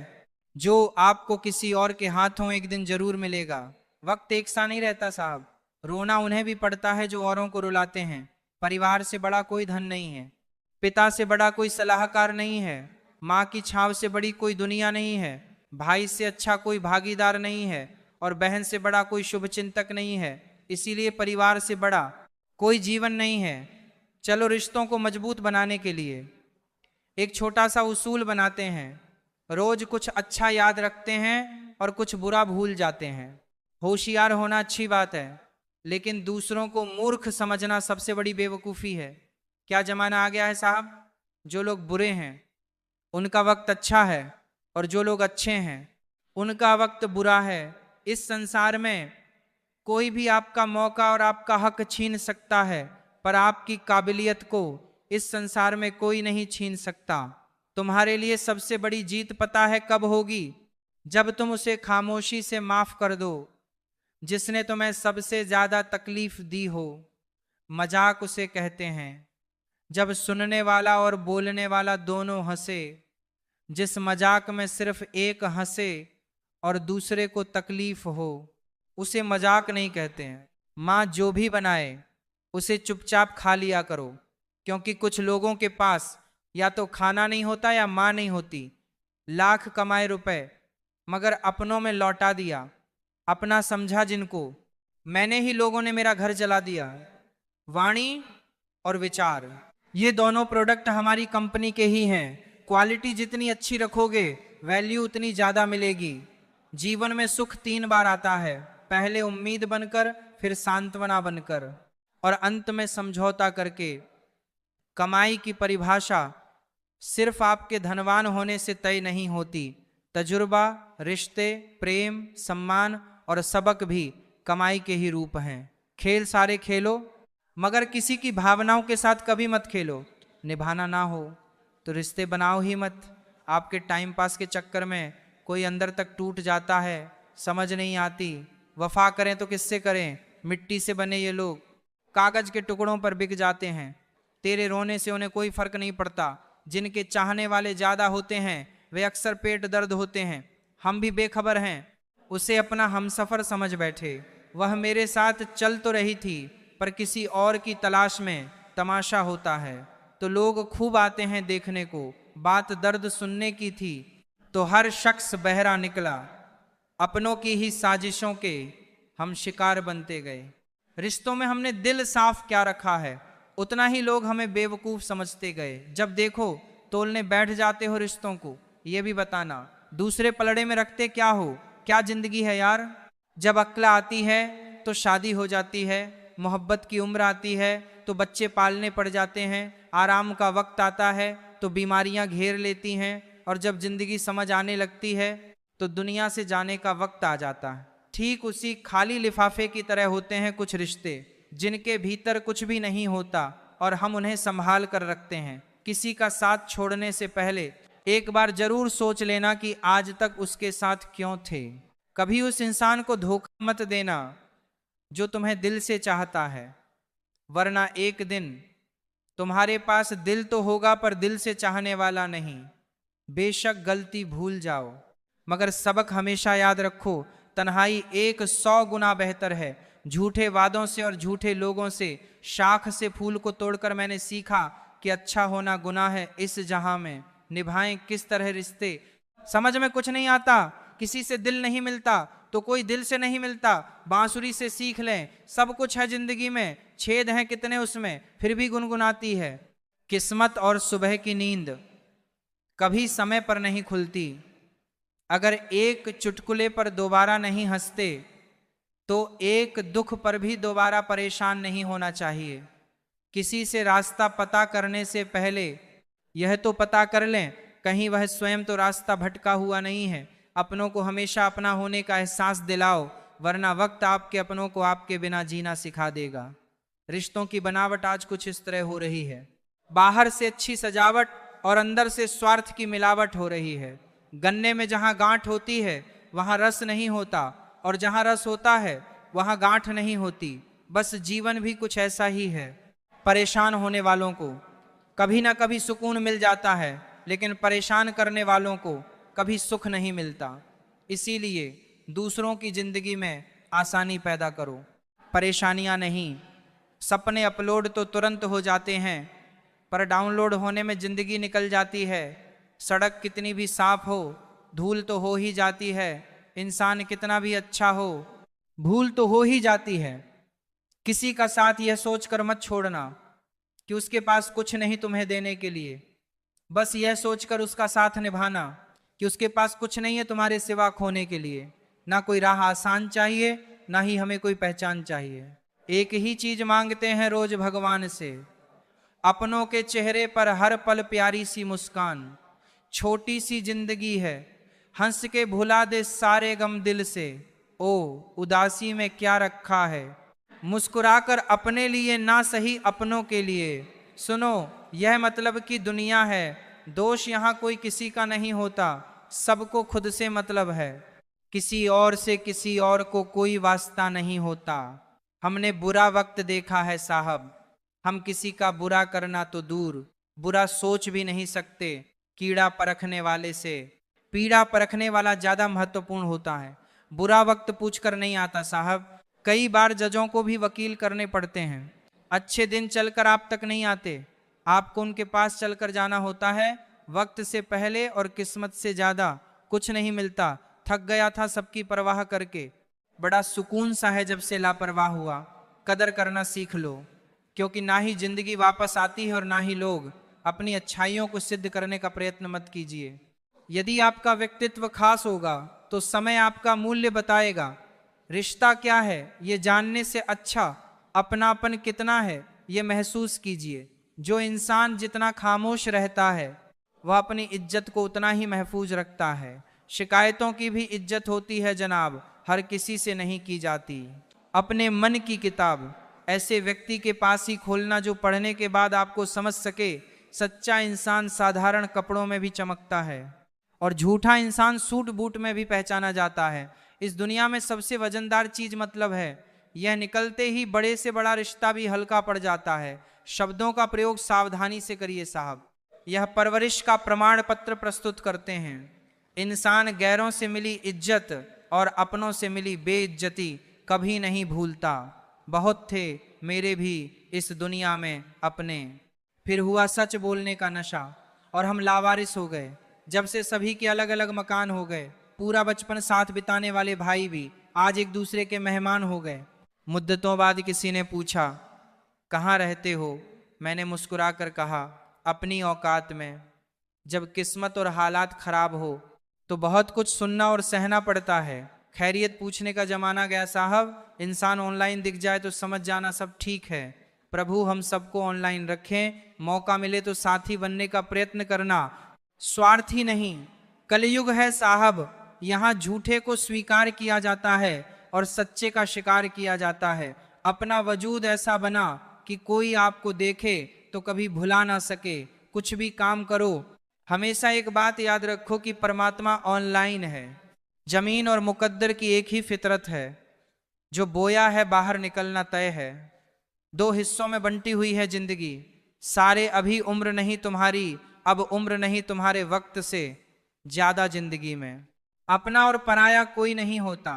जो आपको किसी और के हाथों एक दिन जरूर मिलेगा। वक्त एक सा नहीं रहता साहब, रोना उन्हें भी पड़ता है जो औरों को रुलाते हैं। परिवार से बड़ा कोई धन नहीं है, पिता से बड़ा कोई सलाहकार नहीं है, माँ की छाव से बड़ी कोई दुनिया नहीं है, भाई से अच्छा कोई भागीदार नहीं है, और बहन से बड़ा कोई शुभचिंतक नहीं है। इसीलिए परिवार से बड़ा कोई जीवन नहीं है। चलो रिश्तों को मजबूत बनाने के लिए एक छोटा सा उसूल बनाते हैं। रोज कुछ अच्छा याद रखते हैं और कुछ बुरा भूल जाते हैं। होशियार होना अच्छी बात है, लेकिन दूसरों को मूर्ख समझना सबसे बड़ी बेवकूफ़ी है। क्या जमाना आ गया है साहब, जो लोग बुरे हैं उनका वक्त अच्छा है, और जो लोग अच्छे हैं उनका वक्त बुरा है। इस संसार में कोई भी आपका मौका और आपका हक छीन सकता है, पर आपकी काबिलियत को इस संसार में कोई नहीं छीन सकता। तुम्हारे लिए सबसे बड़ी जीत पता है कब होगी? जब तुम उसे खामोशी से माफ कर दो जिसने तुम्हें सबसे ज्यादा तकलीफ दी हो। मजाक उसे कहते हैं जब सुनने वाला और बोलने वाला दोनों हंसे। जिस मजाक में सिर्फ एक हंसे और दूसरे को तकलीफ हो, उसे मजाक नहीं कहते हैं। माँ जो भी बनाए उसे चुपचाप खा लिया करो, क्योंकि कुछ लोगों के पास या तो खाना नहीं होता या माँ नहीं होती। लाख कमाए रुपए मगर अपनों में लौटा दिया, अपना समझा जिनको। मैंने ही लोगों ने मेरा घर जला दिया। वाणी और विचार, ये दोनों प्रोडक्ट हमारी कंपनी के ही हैं। क्वालिटी जितनी अच्छी रखोगे वैल्यू उतनी ज्यादा मिलेगी। जीवन में सुख 3 बार आता है, पहले उम्मीद बनकर, फिर सांत्वना बनकर, और अंत में समझौता करके। कमाई की परिभाषा सिर्फ आपके धनवान होने से तय नहीं होती। तजुर्बा, रिश्ते, प्रेम, सम्मान और सबक भी कमाई के ही रूप हैं। खेल सारे खेलो, मगर किसी की भावनाओं के साथ कभी मत खेलो। निभाना ना हो तो रिश्ते बनाओ ही मत। आपके टाइम पास के चक्कर में कोई अंदर तक टूट जाता है, समझ नहीं आती। वफा करें तो किससे करें? मिट्टी से बने ये लोग कागज के टुकड़ों पर बिक जाते हैं। तेरे रोने से उन्हें कोई फर्क नहीं पड़ता। जिनके चाहने वाले ज्यादा होते हैं वे अक्सर पेट दर्द होते हैं। हम भी बेखबर हैं, उसे अपना हमसफर समझ बैठे। वह मेरे साथ चल तो रही थी, पर किसी और की तलाश में तमाशा होता है तो लोग खूब आते हैं देखने को। बात दर्द सुनने की थी तो हर शख्स बहरा निकला। अपनों की ही साजिशों के हम शिकार बनते गए। रिश्तों में हमने दिल साफ क्या रखा है, उतना ही लोग हमें बेवकूफ समझते गए। जब देखो तोलने बैठ जाते हो रिश्तों को, ये भी बताना दूसरे पलड़े में रखते क्या हो। क्या जिंदगी है यार। जब अक्ला आती है तो शादी हो जाती है, मोहब्बत की उम्र आती है तो बच्चे पालने पड़ जाते हैं, आराम का वक्त आता है तो बीमारियां घेर लेती हैं, और जब जिंदगी समझ आने लगती है तो दुनिया से जाने का वक्त आ जाता है। ठीक उसी खाली लिफाफे की तरह होते हैं कुछ रिश्ते, जिनके भीतर कुछ भी नहीं होता, और हम उन्हें संभाल कर रखते हैं। किसी का साथ छोड़ने से पहले एक बार जरूर सोच लेना कि आज तक उसके साथ क्यों थे। कभी उस इंसान को धोखा मत देना जो तुम्हें दिल से चाहता है, वरना एक दिन तुम्हारे पास दिल तो होगा पर दिल से चाहने वाला नहीं। बेशक गलती भूल जाओ, मगर सबक हमेशा याद रखो, तन्हाई 100 गुना बेहतर है झूठे वादों से और झूठे लोगों से। शाख से फूल को तोड़कर मैंने सीखा कि अच्छा होना गुनाह है इस जहां में। निभाएं किस तरह रिश्ते, समझ में कुछ नहीं आता। किसी से दिल नहीं मिलता तो कोई दिल से नहीं मिलता। बांसुरी से सीख लें, सब कुछ है जिंदगी में, छेद हैं कितने उसमें, फिर भी गुनगुनाती है। किस्मत और सुबह की नींद कभी समय पर नहीं खुलती। अगर एक चुटकुले पर दोबारा नहीं हंसते तो एक दुख पर भी दोबारा परेशान नहीं होना चाहिए। किसी से रास्ता पता करने से पहले यह तो पता कर लें कहीं वह स्वयं तो रास्ता भटका हुआ नहीं है। अपनों को हमेशा अपना होने का एहसास दिलाओ, वरना वक्त आपके अपनों को आपके बिना जीना सिखा देगा। रिश्तों की बनावट आज कुछ इस तरह हो रही है, बाहर से अच्छी सजावट और अंदर से स्वार्थ की मिलावट हो रही है। गन्ने में जहां गांठ होती है वहां रस नहीं होता, और जहां रस होता है वहां गांठ नहीं होती। बस जीवन भी कुछ ऐसा ही है। परेशान होने वालों को कभी ना कभी सुकून मिल जाता है, लेकिन परेशान करने वालों को कभी सुख नहीं मिलता। इसीलिए दूसरों की जिंदगी में आसानी पैदा करो, परेशानियां नहीं। सपने अपलोड तो तुरंत हो जाते हैं, पर डाउनलोड होने में जिंदगी निकल जाती है। सड़क कितनी भी साफ हो, धूल तो हो ही जाती है। इंसान कितना भी अच्छा हो, भूल तो हो ही जाती है। किसी का साथ यह सोचकर मत छोड़ना कि उसके पास कुछ नहीं तुम्हें देने के लिए। बस यह सोचकर उसका साथ निभाना कि उसके पास कुछ नहीं है तुम्हारे सिवा खोने के लिए। ना कोई राह आसान चाहिए, ना ही हमें कोई पहचान चाहिए। एक ही चीज मांगते हैं रोज भगवान से, अपनों के चेहरे पर हर पल प्यारी सी मुस्कान। छोटी सी जिंदगी है, हंस के भुला दे सारे गम दिल से। ओ उदासी में क्या रखा है, मुस्कुराकर अपने लिए ना सही अपनों के लिए। सुनो यह मतलब की दुनिया है, दोष यहाँ कोई किसी का नहीं होता, सबको खुद से मतलब है। किसी और से किसी और को कोई वास्ता नहीं होता। हमने बुरा वक्त देखा है साहब, हम किसी का बुरा करना तो दूर, बुरा सोच भी नहीं सकते। कीड़ा परखने वाले से पीड़ा परखने वाला ज्यादा महत्वपूर्ण होता है। बुरा वक्त पूछकर नहीं आता साहब, कई बार जजों को भी वकील करने पड़ते हैं। अच्छे दिन चलकर आप तक नहीं आते, आपको उनके पास चलकर जाना होता है। वक्त से पहले और किस्मत से ज्यादा कुछ नहीं मिलता। थक गया था सबकी परवाह करके, बड़ा सुकून सा है जब से लापरवाह हुआ। कदर करना सीख लो, क्योंकि ना ही जिंदगी वापस आती है और ना ही लोग। अपनी अच्छाइयों को सिद्ध करने का प्रयत्न मत कीजिए। यदि आपका व्यक्तित्व खास होगा तो समय आपका मूल्य बताएगा। रिश्ता क्या है ये जानने से अच्छा अपनापन कितना है ये महसूस कीजिए। जो इंसान जितना खामोश रहता है वह अपनी इज्जत को उतना ही महफूज रखता है। शिकायतों की भी इज्जत होती है जनाब, हर किसी से नहीं की जाती। अपने मन की किताब ऐसे व्यक्ति के पास ही खोलना जो पढ़ने के बाद आपको समझ सके सच्चा इंसान साधारण कपड़ों में भी चमकता है और झूठा इंसान सूट बूट में भी पहचाना जाता है। इस दुनिया में सबसे वजनदार चीज मतलब है, यह निकलते ही बड़े से बड़ा रिश्ता भी हल्का पड़ जाता है। शब्दों का प्रयोग सावधानी से करिए साहब, यह परवरिश का प्रमाण पत्र प्रस्तुत करते हैं। इंसान गैरों से मिली इज्जत और अपनों से मिली बेइज्जती कभी नहीं भूलता। बहुत थे मेरे भी इस दुनिया में अपने, फिर हुआ सच बोलने का नशा और हम लावारिस हो गए। जब से सभी के अलग अलग मकान हो गए, पूरा बचपन साथ बिताने वाले भाई भी आज एक दूसरे के मेहमान हो गए। मुद्दतों बाद किसी ने पूछा कहाँ रहते हो, मैंने मुस्कुरा कर कहा अपनी औकात में। जब किस्मत और हालात खराब हो तो बहुत कुछ सुनना और सहना पड़ता है। खैरियत पूछने का जमाना गया साहब, इंसान ऑनलाइन दिख जाए तो समझ जाना सब ठीक है। प्रभु हम सबको ऑनलाइन रखें, मौका मिले तो साथी बनने का प्रयत्न करना, स्वार्थी नहीं। कलयुग है साहब, यहाँ झूठे को स्वीकार किया जाता है और सच्चे का शिकार किया जाता है। अपना वजूद ऐसा बना कि कोई आपको देखे तो कभी भुला ना सके। कुछ भी काम करो, हमेशा एक बात याद रखो कि परमात्मा ऑनलाइन है। जमीन और मुकद्दर की एक ही फितरत है, जो बोया है बाहर निकलना तय है। दो हिस्सों में बंटी हुई है जिंदगी, सारे अभी उम्र नहीं तुम्हारी, अब उम्र नहीं तुम्हारे वक्त से ज्यादा जिंदगी में। अपना और पराया कोई नहीं होता,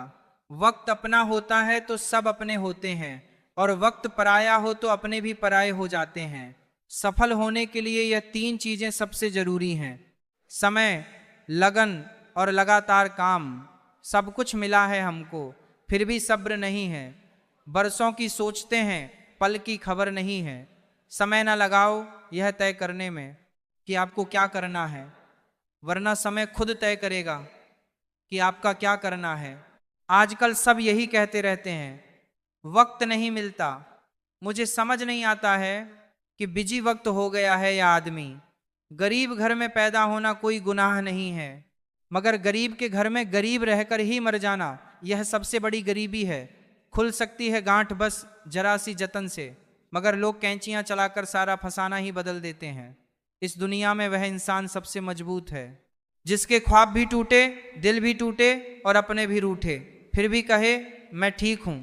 वक्त अपना होता है तो सब अपने होते हैं, और वक्त पराया हो तो अपने भी पराये हो जाते हैं। सफल होने के लिए यह तीन चीजें सबसे जरूरी हैं: समय, लगन और लगातार काम। सब कुछ मिला है हमको, फिर भी सब्र नहीं है। बरसों की सोचते हैं, पल की खबर नहीं है। समय ना लगाओ यह तय करने में कि आपको क्या करना है, वरना समय खुद तय करेगा कि आपका क्या करना है। आजकल सब यही कहते रहते हैं, वक्त नहीं मिलता। मुझे समझ नहीं आता है कि बिजी वक्त हो गया है या आदमी। गरीब घर में पैदा होना कोई गुनाह नहीं है, मगर गरीब के घर में गरीब रहकर ही मर जाना, यह सबसे बड़ी गरीबी है। खुल सकती है गांठ बस जरा सी जतन से, मगर लोग कैंचियां चलाकर सारा फसाना ही बदल देते हैं। इस दुनिया में वह इंसान सबसे मजबूत है जिसके ख्वाब भी टूटे, दिल भी टूटे और अपने भी रूठे, फिर भी कहे मैं ठीक हूं।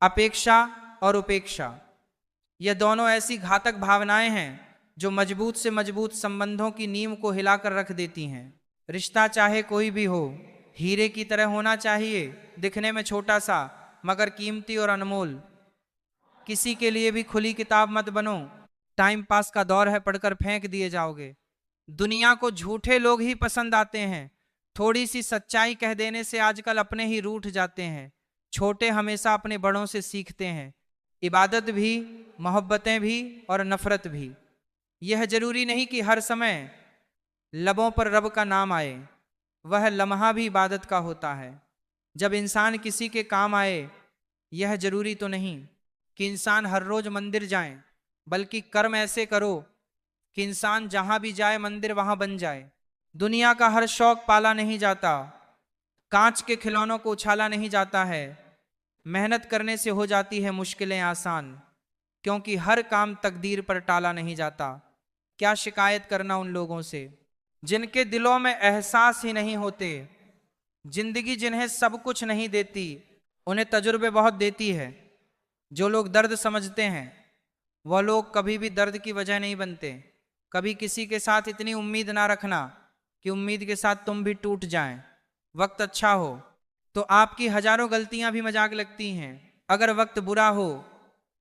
अपेक्षा और उपेक्षा, यह दोनों ऐसी घातक भावनाएं हैं जो मजबूत से मजबूत संबंधों की नींव को हिलाकर रख देती हैं। रिश्ता चाहे कोई भी हो, हीरे की तरह होना चाहिए, दिखने में छोटा सा मगर कीमती और अनमोल। किसी के लिए भी खुली किताब मत बनो, टाइम पास का दौर है, पढ़कर फेंक दिए जाओगे। दुनिया को झूठे लोग ही पसंद आते हैं, थोड़ी सी सच्चाई कह देने से आजकल अपने ही रूठ जाते हैं। छोटे हमेशा अपने बड़ों से सीखते हैं, इबादत भी, मोहब्बतें भी और नफरत भी। यह जरूरी नहीं कि हर समय लबों पर रब का नाम आए, वह लम्हा भी इबादत का होता है। जब इंसान किसी के काम आए, यह जरूरी तो नहीं कि इंसान हर रोज मंदिर जाए, बल्कि कर्म ऐसे करो कि इंसान जहां भी जाए मंदिर वहां बन जाए। दुनिया का हर शौक पाला नहीं जाता, कांच के खिलौनों को उछाला नहीं जाता है। मेहनत करने से हो जाती है मुश्किलें आसान, क्योंकि हर काम तकदीर पर टाला नहीं जाता। क्या शिकायत करना उन लोगों से जिनके दिलों में एहसास ही नहीं होते। जिंदगी जिन्हें सब कुछ नहीं देती, उन्हें तजुर्बे बहुत देती है। जो लोग दर्द समझते हैं, वह लोग कभी भी दर्द की वजह नहीं बनते। कभी किसी के साथ इतनी उम्मीद ना रखना कि उम्मीद के साथ तुम भी टूट जाएं। वक्त अच्छा हो तो आपकी हजारों गलतियां भी मजाक लगती हैं, अगर वक्त बुरा हो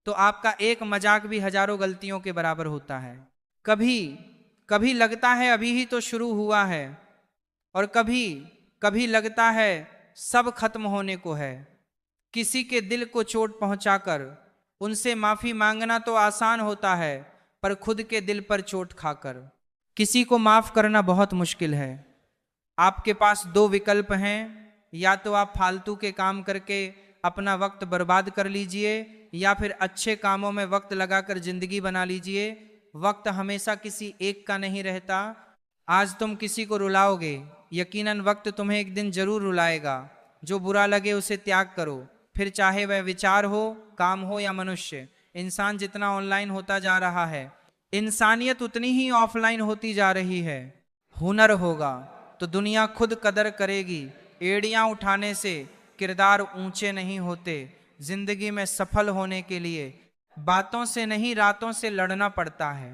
तो आपका एक मजाक भी हजारों गलतियों के बराबर होता है। कभी कभी लगता है अभी ही तो शुरू हुआ है, और कभी कभी लगता है सब खत्म होने को है। किसी के दिल को चोट पहुंचाकर उनसे माफी मांगना तो आसान होता है, पर खुद के दिल पर चोट खाकर किसी को माफ करना बहुत मुश्किल है। आपके पास दो विकल्प हैं, या तो आप फालतू के काम करके अपना वक्त बर्बाद कर लीजिए, या फिर अच्छे कामों में वक्त लगाकर जिंदगी बना लीजिए। वक्त हमेशा किसी एक का नहीं रहता। आज तुम किसी को रुलाओगे, यकीनन वक्त तुम्हें एक दिन जरूर रुलाएगा। जो बुरा लगे उसे त्याग करो, फिर चाहे वह विचार हो, काम हो या मनुष्य। इंसान जितना ऑनलाइन होता जा रहा है, इंसानियत उतनी ही ऑफलाइन होती जा रही है। हुनर होगा तो दुनिया खुद कदर करेगी। एड़ियां उठाने से किरदार ऊंचे नहीं होते। जिंदगी में सफल होने के लिए बातों से नहीं रातों से लड़ना पड़ता है।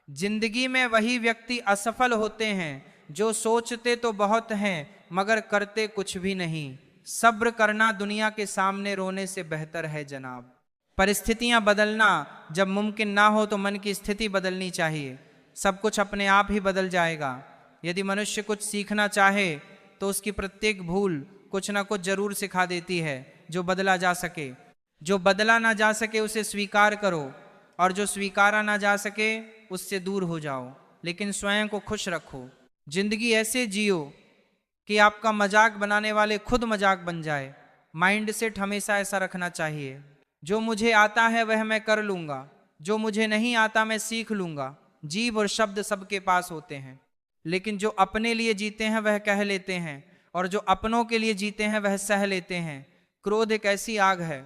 जिंदगी में वही व्यक्ति असफल होते हैं जो सोचते तो बहुत हैं मगर करते कुछ भी नहीं। सब्र करना दुनिया के सामने रोने से बेहतर है जनाब। परिस्थितियां बदलना जब मुमकिन ना हो तो मन की स्थिति बदलनी चाहिए। सब कुछ अपने आप ही बदल जाएगा। यदि मनुष्य कुछ सीखना चाहे तो उसकी प्रत्येक भूल कुछ ना कुछ जरूर सिखा देती है जो बदला जा सके। जो बदला ना जा सके उसे स्वीकार करो, और जो स्वीकारा ना जा सके उससे दूर हो जाओ, लेकिन स्वयं को खुश रखो। जिंदगी ऐसे जियो कि आपका मजाक बनाने वाले खुद मजाक बन जाए। माइंड सेट हमेशा ऐसा रखना चाहिए, जो मुझे आता है वह मैं कर लूंगा, जो मुझे नहीं आता मैं सीख लूंगा। जीभ और शब्द सबके पास होते हैं, लेकिन जो अपने लिए जीते हैं वह कह लेते हैं, और जो अपनों के लिए जीते हैं वह सह लेते हैं। क्रोध एक ऐसी आग है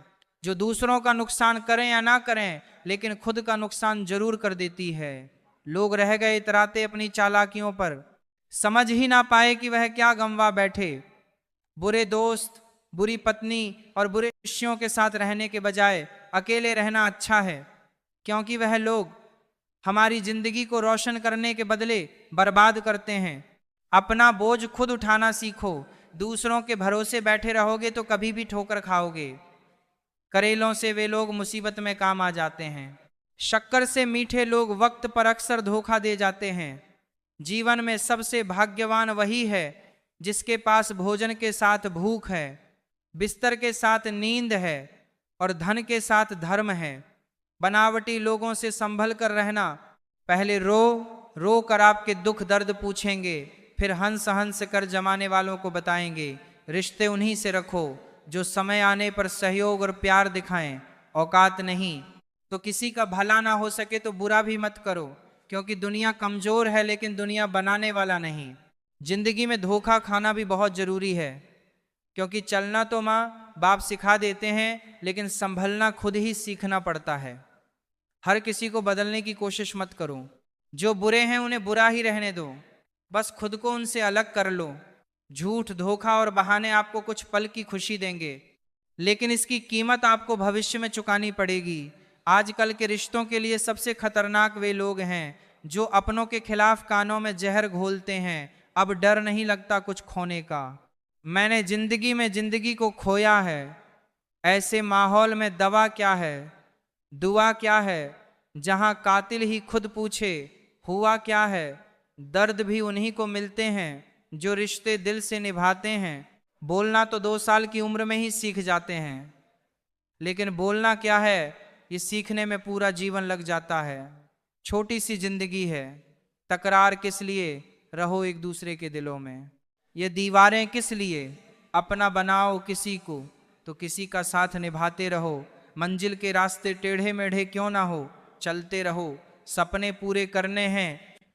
जो दूसरों का नुकसान करें या ना करें, लेकिन खुद का नुकसान जरूर कर देती है। लोग रह गए इतराते अपनी चालाकियों पर, समझ ही ना पाए कि वह क्या गंवा बैठे। बुरे दोस्त, बुरी पत्नी और बुरे शिष्यों के साथ रहने के बजाय अकेले रहना अच्छा है, क्योंकि वह लोग हमारी जिंदगी को रोशन करने के बदले बर्बाद करते हैं। अपना बोझ खुद उठाना सीखो। दूसरों के भरोसे बैठे रहोगे तो कभी भी ठोकर खाओगे। करेलों से वे लोग मुसीबत में काम आ जाते हैं। शक्कर से मीठे लोग वक्त पर अक्सर धोखा दे जाते हैं। जीवन में सबसे भाग्यवान वही है जिसके पास भोजन के साथ भूख है, बिस्तर के साथ नींद है और धन के साथ धर्म है। बनावटी लोगों से संभल कर रहना। पहले रो रो कर आपके दुख दर्द पूछेंगे, फिर हंस हंस कर जमाने वालों को बताएंगे। रिश्ते उन्हीं से रखो जो समय आने पर सहयोग और प्यार दिखाएं। औकात नहीं तो किसी का भला ना हो सके तो बुरा भी मत करो, क्योंकि दुनिया कमजोर है लेकिन दुनिया बनाने वाला नहीं। जिंदगी में धोखा खाना भी बहुत जरूरी है, क्योंकि चलना तो माँ बाप सिखा देते हैं, लेकिन संभलना खुद ही सीखना पड़ता है। हर किसी को बदलने की कोशिश मत करो। जो बुरे हैं उन्हें बुरा ही रहने दो, बस खुद को उनसे अलग कर लो। झूठ, धोखा और बहाने आपको कुछ पल की खुशी देंगे, लेकिन इसकी कीमत आपको भविष्य में चुकानी पड़ेगी। आजकल के रिश्तों के लिए सबसे खतरनाक वे लोग हैं जो अपनों के खिलाफ कानों में जहर घोलते हैं। अब डर नहीं लगता कुछ खोने का। मैंने जिंदगी में जिंदगी को खोया है, ऐसे माहौल में दवा क्या है, दुआ क्या है। जहां कातिल ही खुद पूछे हुआ क्या है। दर्द भी उन्हीं को मिलते हैं जो रिश्ते दिल से निभाते हैं। बोलना तो 2 साल की उम्र में ही सीख जाते हैं, लेकिन बोलना क्या है ये सीखने में पूरा जीवन लग जाता है। छोटी सी जिंदगी है, तकरार किस लिए, रहो एक दूसरे के दिलों में। ये दीवारें किस लिए, अपना बनाओ किसी को तो किसी का साथ निभाते रहो। मंजिल के रास्ते टेढ़े मेढ़े क्यों ना हो, चलते रहो। सपने पूरे करने हैं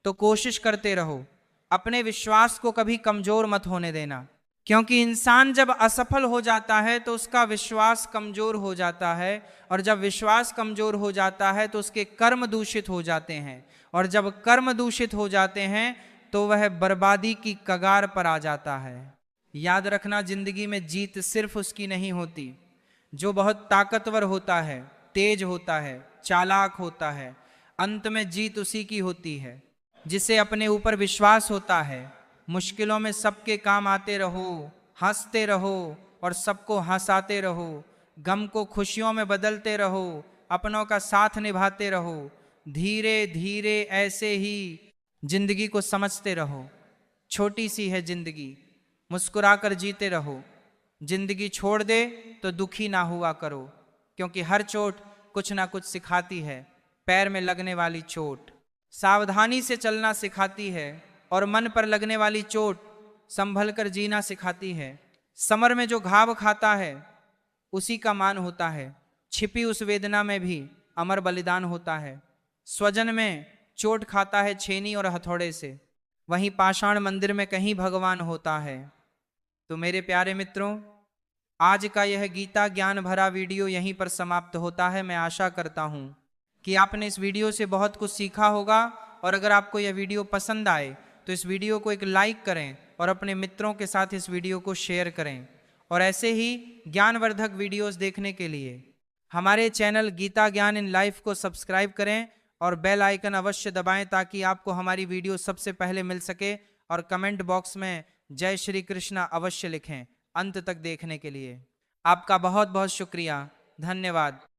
तो कोशिश करते रहो। अपने विश्वास को कभी कमजोर मत होने देना, क्योंकि इंसान जब असफल हो जाता है तो उसका विश्वास कमजोर हो जाता है, और जब विश्वास कमजोर हो जाता है तो उसके कर्म दूषित हो जाते हैं, और जब कर्म दूषित हो जाते हैं तो वह बर्बादी की कगार पर आ जाता है। याद रखना, जिंदगी में जीत सिर्फ उसकी नहीं होती जो बहुत ताकतवर होता है, तेज होता है, चालाक होता है। अंत में जीत उसी की होती है जिसे अपने ऊपर विश्वास होता है। मुश्किलों में सबके काम आते रहो, हंसते रहो और सबको हंसाते रहो। गम को खुशियों में बदलते रहो, अपनों का साथ निभाते रहो। धीरे धीरे ऐसे ही जिंदगी को समझते रहो। छोटी सी है जिंदगी, मुस्कुराकर जीते रहो। जिंदगी छोड़ दे तो दुखी ना हुआ करो, क्योंकि हर चोट कुछ ना कुछ सिखाती है। पैर में लगने वाली चोट सावधानी से चलना सिखाती है, और मन पर लगने वाली चोट संभल कर जीना सिखाती है। समर में जो घाव खाता है उसी का मान होता है। छिपी उस वेदना में भी अमर बलिदान होता है। स्वजन में चोट खाता है छेनी और हथौड़े से, वहीं पाषाण मंदिर में कहीं भगवान होता है। तो मेरे प्यारे मित्रों, आज का यह गीता ज्ञान भरा वीडियो यहीं पर समाप्त होता है। मैं आशा करता हूँ कि आपने इस वीडियो से बहुत कुछ सीखा होगा, और अगर आपको यह वीडियो पसंद आए तो इस वीडियो को एक लाइक करें और अपने मित्रों के साथ इस वीडियो को शेयर करें। और ऐसे ही ज्ञानवर्धक वीडियोस देखने के लिए हमारे चैनल गीता ज्ञान इन लाइफ को सब्सक्राइब करें और बेल आइकन अवश्य दबाएं, ताकि आपको हमारी वीडियो सबसे पहले मिल सके। और कमेंट बॉक्स में जय श्री कृष्णा अवश्य लिखें। अंत तक देखने के लिए आपका बहुत बहुत शुक्रिया। धन्यवाद।